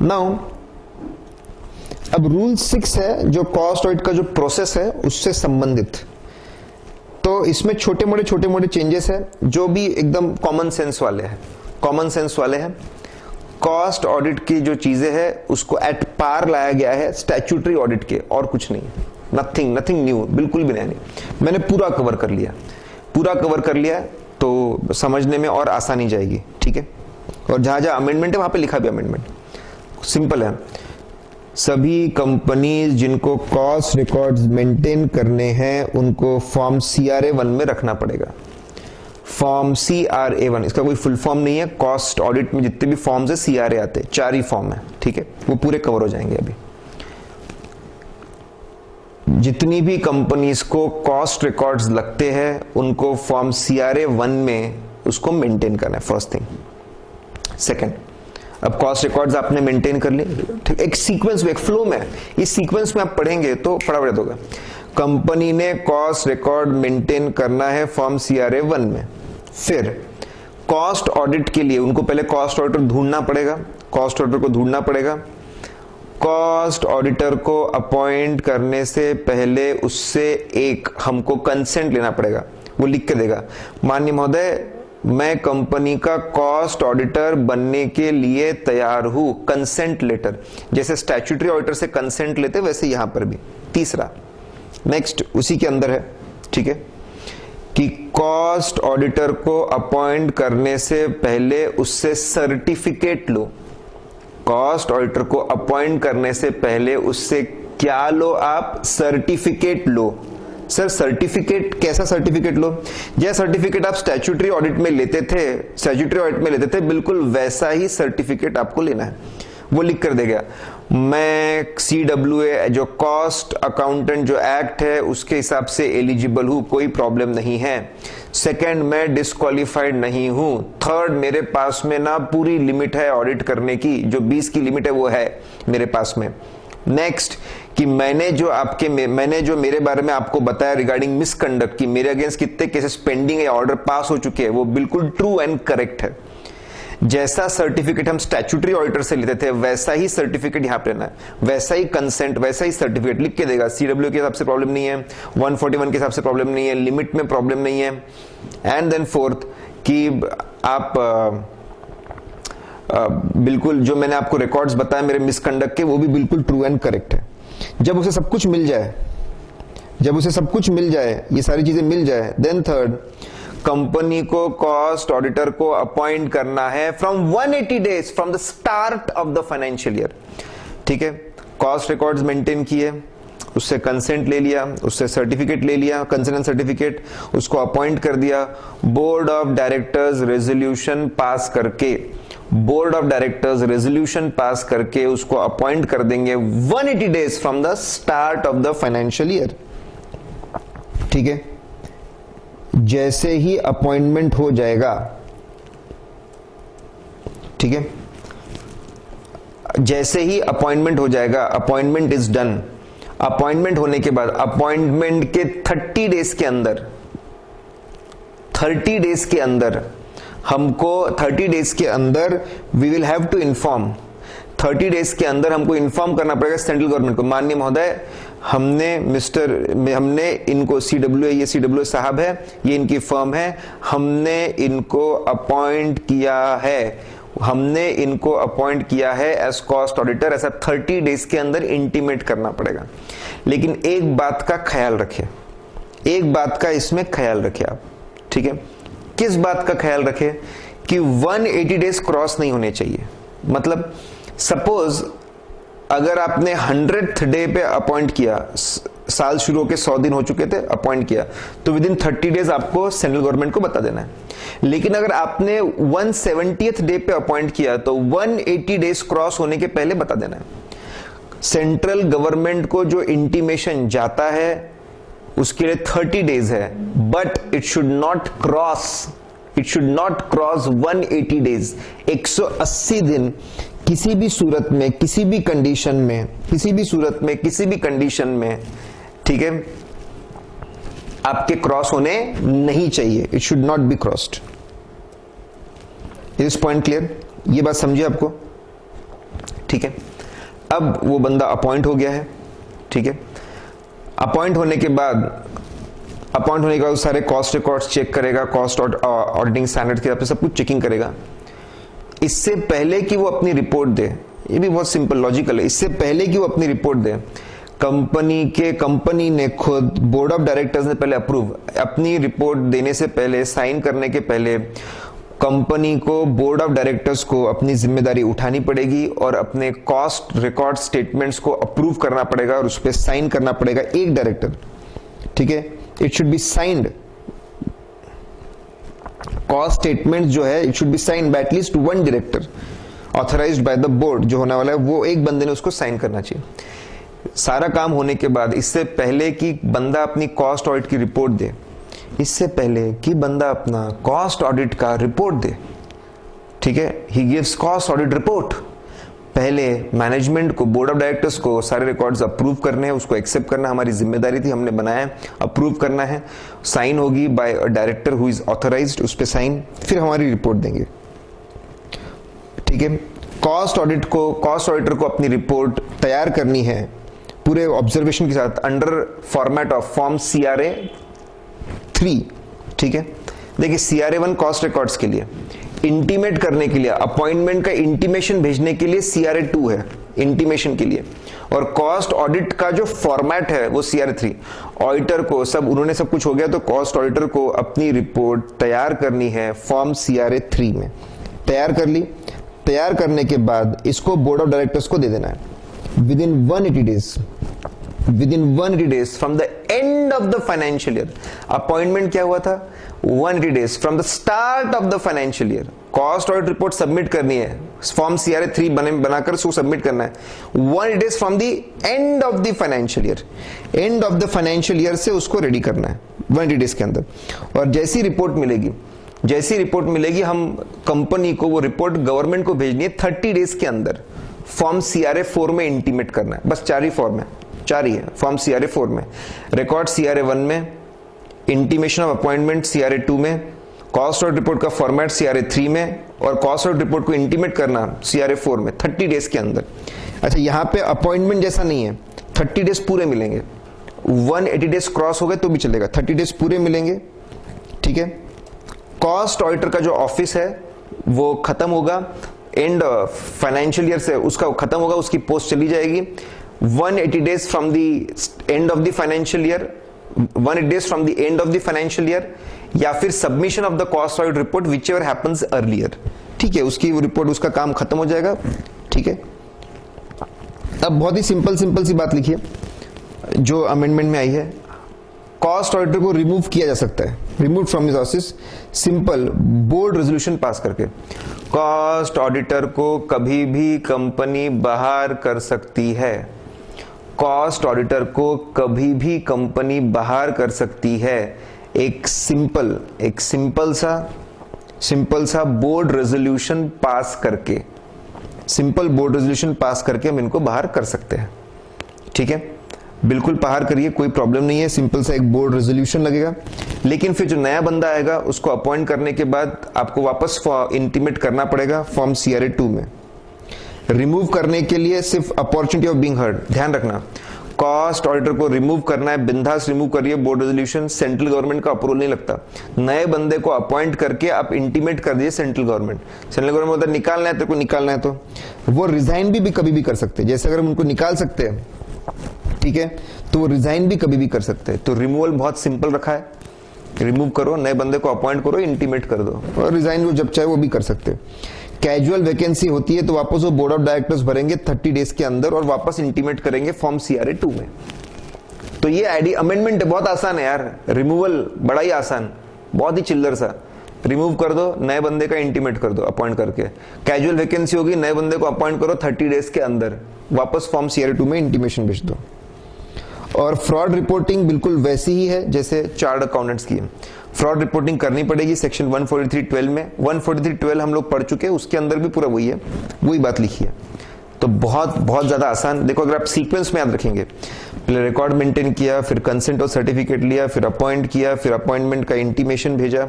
नाउ अब रूल 6 है जो कॉस्ट ऑडिट का जो प्रोसेस है उससे संबंधित। तो इसमें छोटे मोटे चेंजेस है जो भी एकदम कॉमन सेंस वाले हैं। कॉस्ट ऑडिट की जो चीजें हैं उसको एट पार लाया गया है स्टैट्यूटरी ऑडिट के, और कुछ नहीं, नथिंग न्यू, बिल्कुल भी नहीं। मैंने पूरा कवर कर लिया तो समझने में और आसानी जाएगी, ठीक है। और जहां जहां अमेंडमेंट है वहां पे लिखा भी अमेंडमेंट सिंपल है। सभी कंपनीज जिनको कॉस्ट रिकॉर्ड्स मेंटेन करने हैं उनको फॉर्म CRA1 में रखना पड़ेगा। फॉर्म CRA1, इसका कोई फुल फॉर्म नहीं है। कॉस्ट ऑडिट में जितने भी फॉर्म्स है CRA आते हैं, 4 ही फॉर्म है, ठीक है, वो पूरे कवर हो जाएंगे। अभी जितनी भी कंपनीज को कॉस्ट रिकॉर्ड्स लगते हैं उनको फॉर्म CRA1 में उसको मेंटेन करना है, फर्स्ट थिंग। सेकेंड, अब कॉस्ट रिकॉर्ड्स आपने मेंटेन कर लिए, ठीक, एक सीक्वेंस में, एक फ्लो में, इस सीक्वेंस में आप पढ़ेंगे तो फटाफट होगा। कंपनी ने कॉस्ट रिकॉर्ड मेंटेन करना है फॉर्म CRA1 में। फिर कॉस्ट ऑडिट के लिए उनको पहले कॉस्ट ऑडिटर ढूंढना पड़ेगा, कॉस्ट ऑडिटर को अपॉइंट करने से पहले उससे एक हमको कंसेंट लेना पड़ेगा। वो लिख के देगा, माननीय महोदय मैं कंपनी का कॉस्ट ऑडिटर बनने के लिए तैयार हूं, कंसेंट लेटर। जैसे स्टैट्यूटरी ऑडिटर से कंसेंट लेते वैसे यहां पर भी। तीसरा, नेक्स्ट उसी के अंदर है, ठीक है, कि कॉस्ट ऑडिटर को अपॉइंट करने से पहले उससे सर्टिफिकेट लो। कॉस्ट ऑडिटर को अपॉइंट करने से पहले उससे क्या लो आप? सर्टिफिकेट लो। सर सर्टिफिकेट, कैसा सर्टिफिकेट लो? यह सर्टिफिकेट आप स्टैट्यूटरी ऑडिट में लेते थे, बिल्कुल वैसा ही सर्टिफिकेट आपको लेना है। वो लिख कर देगा, मैं CWA जो कॉस्ट अकाउंटेंट जो एक्ट है उसके हिसाब से एलिजिबल हूं, कोई प्रॉब्लम नहीं है। सेकंड, मैं डिस्क्वालिफाइड नहीं हूं। थर्ड, मेरे पास में ना पूरी लिमिट है ऑडिट करने की, जो 20 की लिमिट है वो है मेरे पास में। नेक्स्ट, कि मैंने जो मेरे बारे में आपको बताया रिगार्डिंग मिसकंडक्ट की मेरे अगेंस्ट कितने केसेस पेंडिंग है, ऑर्डर पास हो चुके हैं, वो बिल्कुल ट्रू एंड करेक्ट है। जैसा सर्टिफिकेट हम स्टैट्यूटरी ऑडिटर से लेते थे वैसा ही सर्टिफिकेट यहां पे लेना है, वैसा ही कंसेंट, वैसा ही सर्टिफिकेट लिख के देगा। CW के हिसाब से प्रॉब्लम नहीं है, 141 के हिसाब से प्रॉब्लम नहीं है, लिमिट में प्रॉब्लम नहीं है। एंड देन फोर्थ, कि आप बिल्कुल जो मैंने आपको रिकॉर्ड्स बताया मेरे मिसकंडक्ट के, वो भी बिल्कुल ट्रू एंड करेक्ट है। जब उसे सब कुछ मिल जाए, ये सारी चीजें मिल जाए, देन थर्ड, कंपनी को कॉस्ट ऑडिटर को अपॉइंट करना है from 180 days from the start of the financial year. ठीक है, कॉस्ट रिकॉर्ड्स मेंटेन किए, उससे कंसेंट ले लिया, उससे सर्टिफिकेट ले लिया, कंसेंट सर्टिफिकेट, उसको अपॉइंट कर दिया, board of directors resolution pass करके board of directors resolution pass करके उसको अपॉइंट कर देंगे 180 days from the start of the financial year. ठीक है, जैसे ही अपॉइंटमेंट हो जाएगा, ठीक है, जैसे ही अपॉइंटमेंट हो जाएगा, अपॉइंटमेंट इज डन, अपॉइंटमेंट होने के बाद अपॉइंटमेंट के 30 डेज के अंदर, 30 डेज के अंदर हमको 30 डेज के अंदर we will have to inform, 30 days के अंदर हमको इन्फॉर्म करना पड़ेगा सेंट्रल गवर्नमेंट को, माननीय महोदय हमने इनको CWA, ये CWA साहब है, ये इनकी फर्म है, हमने इनको अपॉइंट किया है, हमने इनको अपॉइंट किया है एज कॉस्ट ऑडिटर, ऐसा 30 डेज के अंदर इंटीमेट करना पड़ेगा। लेकिन एक बात का ख्याल रखें, एक बात का इसमें ख्याल रखें आप, ठीक है, किस बात का ख्याल रखें कि 180 डेज क्रॉस नहीं होने चाहिए। मतलब सपोज अगर आपने 100th डे पे अपॉइंट किया, साल शुरू होके 100 दिन हो चुके थे, अपॉइंट किया, तो विद इन 30 डेज आपको सेंट्रल गवर्नमेंट को बता देना है। लेकिन अगर आपने 170th डे पे अपॉइंट किया तो 180 डेज क्रॉस होने के पहले बता देना है। सेंट्रल गवर्नमेंट को जो इंटीमेशन जाता है उसके लिए 30 डेज है, but it should not cross 180 days. 180 दिन किसी भी सूरत में, किसी भी कंडीशन में, किसी भी सूरत में, किसी भी कंडीशन में, ठीक है, आपके क्रॉस होने नहीं चाहिए। It should not be crossed. Is point clear? ये बात समझिए आपको, ठीक है। अब वो बंदा अपॉइंट हो गया है, ठीक है। अपॉइंट होने के बाद सारे कॉस्ट रिकॉर्ड्स चेक करेगा, कॉस्ट ऑडिटिंग स्टैंडर्ड के हिसाब से सब कुछ चेकिंग करेगा। इससे पहले कि वो अपनी रिपोर्ट दे, ये भी बहुत सिंपल लॉजिकल है, इससे पहले कि वो अपनी रिपोर्ट दे, कंपनी ने खुद, बोर्ड ऑफ डायरेक्टर्स ने पहले अप्रूव, अपनी रिपोर्ट देने से पहले, साइन करने के पहले कंपनी को, बोर्ड ऑफ डायरेक्टर्स को अपनी जिम्मेदारी उठानी पड़ेगी और अपने कॉस्ट रिकॉर्ड स्टेटमेंट्स को अप्रूव करना पड़ेगा और उस पर साइन करना पड़ेगा एक डायरेक्टर, ठीक है। It should be signed, cost statement जो है it should be signed by at least one director authorised by the board, जो होने वाला है वो एक बंदे ने उसको साइन करना चाहिए। सारा काम होने के बाद, इससे पहले कि बंदा अपनी कॉस्ट ऑडिट की रिपोर्ट दे, इससे पहले कि बंदा अपना कॉस्ट ऑडिट का रिपोर्ट दे, ठीक है, he gives cost audit report, पहले मैनेजमेंट को, बोर्ड ऑफ डायरेक्टर्स को सारे रिकॉर्ड्स अप्रूव करने हैं, उसको एक्सेप्ट करना हमारी जिम्मेदारी थी, हमने बनाया है, अप्रूव करना है, साइन होगी by a director who is authorized, उस पे साइन, फिर हमारी रिपोर्ट देंगे, ठीक है। कॉस्ट ऑडिटर को अपनी रिपोर्ट तैयार करनी है पूरे ऑब्जर्वेशन के साथ under format of form CRA 3, ठीक है। देखिए CRA 1 कॉस्ट रिकॉर्ड्स के लिए, इंटीमेट करने के लिए, अपॉइंटमेंट का इंटीमेशन भेजने के लिए CRA 2 है, इंटीमेशन के लिए, और कॉस्ट ऑडिट का जो फॉर्मेट है वो CRA 3। ऑडिटर को सब, उन्होंने सब कुछ हो गया तो कॉस्ट ऑडिटर को अपनी रिपोर्ट तैयार करनी है फॉर्म CRA 3 में, तैयार कर ली। तैयार करने के बाद इसको बोर्ड ऑफ डायरेक्टर्स को दे देना है with in 180 days from the end of the financial year. Appointment क्या हुआ था? 180 days from the start of the financial year. Cost audit report submit करनी है, फॉर्म CRA 3 बनाकर उसको सबमिट करना है 180 days from the end of the financial year. And of the financial year से उसको रेडी करना है 180 डेज के अंदर। और जैसी रिपोर्ट मिलेगी, हम कंपनी को वो रिपोर्ट गवर्नमेंट को भेजनी है 30 डेज के अंदर, फॉर्म CRA 4 में इंटीमेट करना है। बस 4 ही फॉर्म है, 4 ही है फॉर्म CRA 4 में, रिकॉर्ड CRA 1 में, इंटीमेशन ऑफ अपॉइंटमेंट CRA 2 में, कॉस्ट ऑडिट रिपोर्ट का फॉर्मेट CRA 3 में, और कॉस्ट ऑडिट रिपोर्ट को इंटीमेट करना CRA 4 में 30 डेज के अंदर। अच्छा, यहां पे अपॉइंटमेंट जैसा नहीं है, 30 डेज पूरे मिलेंगे, 180 डेज क्रॉस हो गए तो भी चलेगा, 30 डेज पूरे मिलेंगे, ठीक है। कॉस्ट ऑडिटर का जो ऑफिस है वो खत्म होगा, एंड फाइनेंशियल ईयर से उसका खत्म होगा, उसकी पोस्ट चली जाएगी 180 days from the end of the financial year, 180 days from the end of the financial year, या फिर submission of the cost audit report which ever happens earlier, ठीक है। उसकी रिपोर्ट, उसका काम खत्म हो जाएगा, ठीक है। अब बहुत ही सिंपल सी बात लिखिए जो अमेंडमेंट में आई है, कॉस्ट ऑडिटर को रिमूव किया जा सकता है, remove from his office, simple board resolution pass करके। कॉस्ट ऑडिटर को कभी भी कंपनी बाहर कर सकती है। कॉस्ट ऑडिटर को कभी भी कंपनी बाहर कर सकती है। एक सिंपल सा बोर्ड रेजोल्यूशन पास करके, सिंपल बोर्ड रेजोल्यूशन पास करके हम इनको बाहर कर सकते हैं। ठीक है, बिल्कुल बाहर करिए, कोई प्रॉब्लम नहीं है। सिंपल सा एक बोर्ड रेजोल्यूशन लगेगा, लेकिन फिर जो नया बंदा आएगा उसको अपॉइंट करने के बाद आपको वापस इंटीमेट करना पड़ेगा फॉर्म CRA 2 में। रिमूव करने के लिए सिर्फ अपॉर्चुनिटी ऑफ बीइंग हर्ड, ध्यान रखना, कॉस्ट ऑडिटर को रिमूव करना है, बिंदास रिमूव करिए। बोर्ड रेजोल्यूशन, सेंट्रल गवर्नमेंट का अप्रूवल नहीं लगता। नए बंदे को अपॉइंट करके आप इंटीमेट कर दीजिए सेंट्रल गवर्नमेंट बोलता है निकालना है, तेरे को निकालना है, तो वो रिजाइन भी कभी भी कर सकते हैं। जैसे अगर हम उनको निकाल सकते हैं, ठीक है, तो वो रिजाइन भी कभी भी कर सकते हैं। तो रिमूवल बहुत सिंपल रखा है, रिमूव करो, नए बंदे को अपॉइंट करो, इंटीमेट कर दो, और रिजाइन वो जब चाहे वो भी कर सकते हैं। कैजुअल वैकेंसी होती है तो वापस वो बोर्ड ऑफ डायरेक्टर्स भरेंगे 30 डेज के अंदर और वापस इंटीमेट करेंगे फॉर्म CRA 2 में। तो ये आईडी अमेंडमेंट है, बहुत आसान है यार। रिमूवल बड़ा ही आसान, बहुत ही चिल्लर सा। रिमूव कर दो, नए बंदे का इंटीमेट कर दो अपॉइंट करके। कैजुअल वैकेंसी होगी, नए बंदे को अपॉइंट करो 30 डेज के अंदर, वापस फॉर्म CRA 2 में इंटीमेशन भेज दो। और फ्रॉड रिपोर्टिंग बिल्कुल वैसी ही है जैसे चार्ट अकाउंटेंट्स की है। फ्रॉड रिपोर्टिंग करनी पड़ेगी सेक्शन 143(12) में। 143(12) हम लोग पढ़ चुके हैं, उसके अंदर भी पूरा वही है, वही बात लिखी है। तो बहुत ज्यादा आसान। देखो, अगर आप सीक्वेंस में याद रखेंगे, पहले रिकॉर्ड मेंटेन किया, फिर कंसेंट और सर्टिफिकेट लिया, फिर अपॉइंट किया, फिर अपॉइंटमेंट का इंटीमेशन भेजा,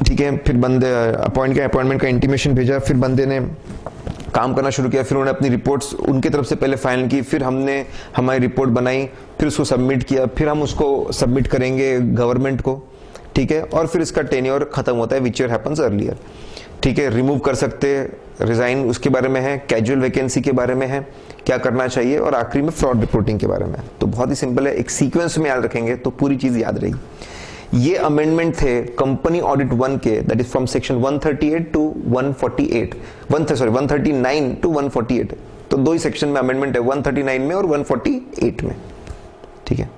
ठीक है, फिर बंदे अपॉइंट किया, अपॉइंटमेंट का इंटीमेशन भेजा, फिर बंदे ने काम करना शुरू किया, फिर उन्होंने अपनी रिपोर्ट्स उनकी तरफ से पहले फाइनल की, फिर हमने हमारी रिपोर्ट बनाई, फिर उसको सबमिट किया, फिर हम उसको सबमिट करेंगे गवर्नमेंट को, ठीक है, और फिर इसका टेन्योर खत्म होता है, विच हैपेंस अर्लियर। ठीक है, रिमूव कर सकते, रिजाइन उसके बारे में है, कैजुअल वैकेंसी के बारे में है, क्या करना चाहिए, और आखिरी में फ्रॉड रिपोर्टिंग के बारे में। तो बहुत ही सिंपल है, एक सीक्वेंस में याद रखेंगे तो पूरी चीज याद रहेगी। ये अमेंडमेंट थे कंपनी ऑडिट 1 के, that is from section 138 to 148, 139 to 148। तो दो ही सेक्शन में अमेंडमेंट है, 139 में और 148 में। ठीक है।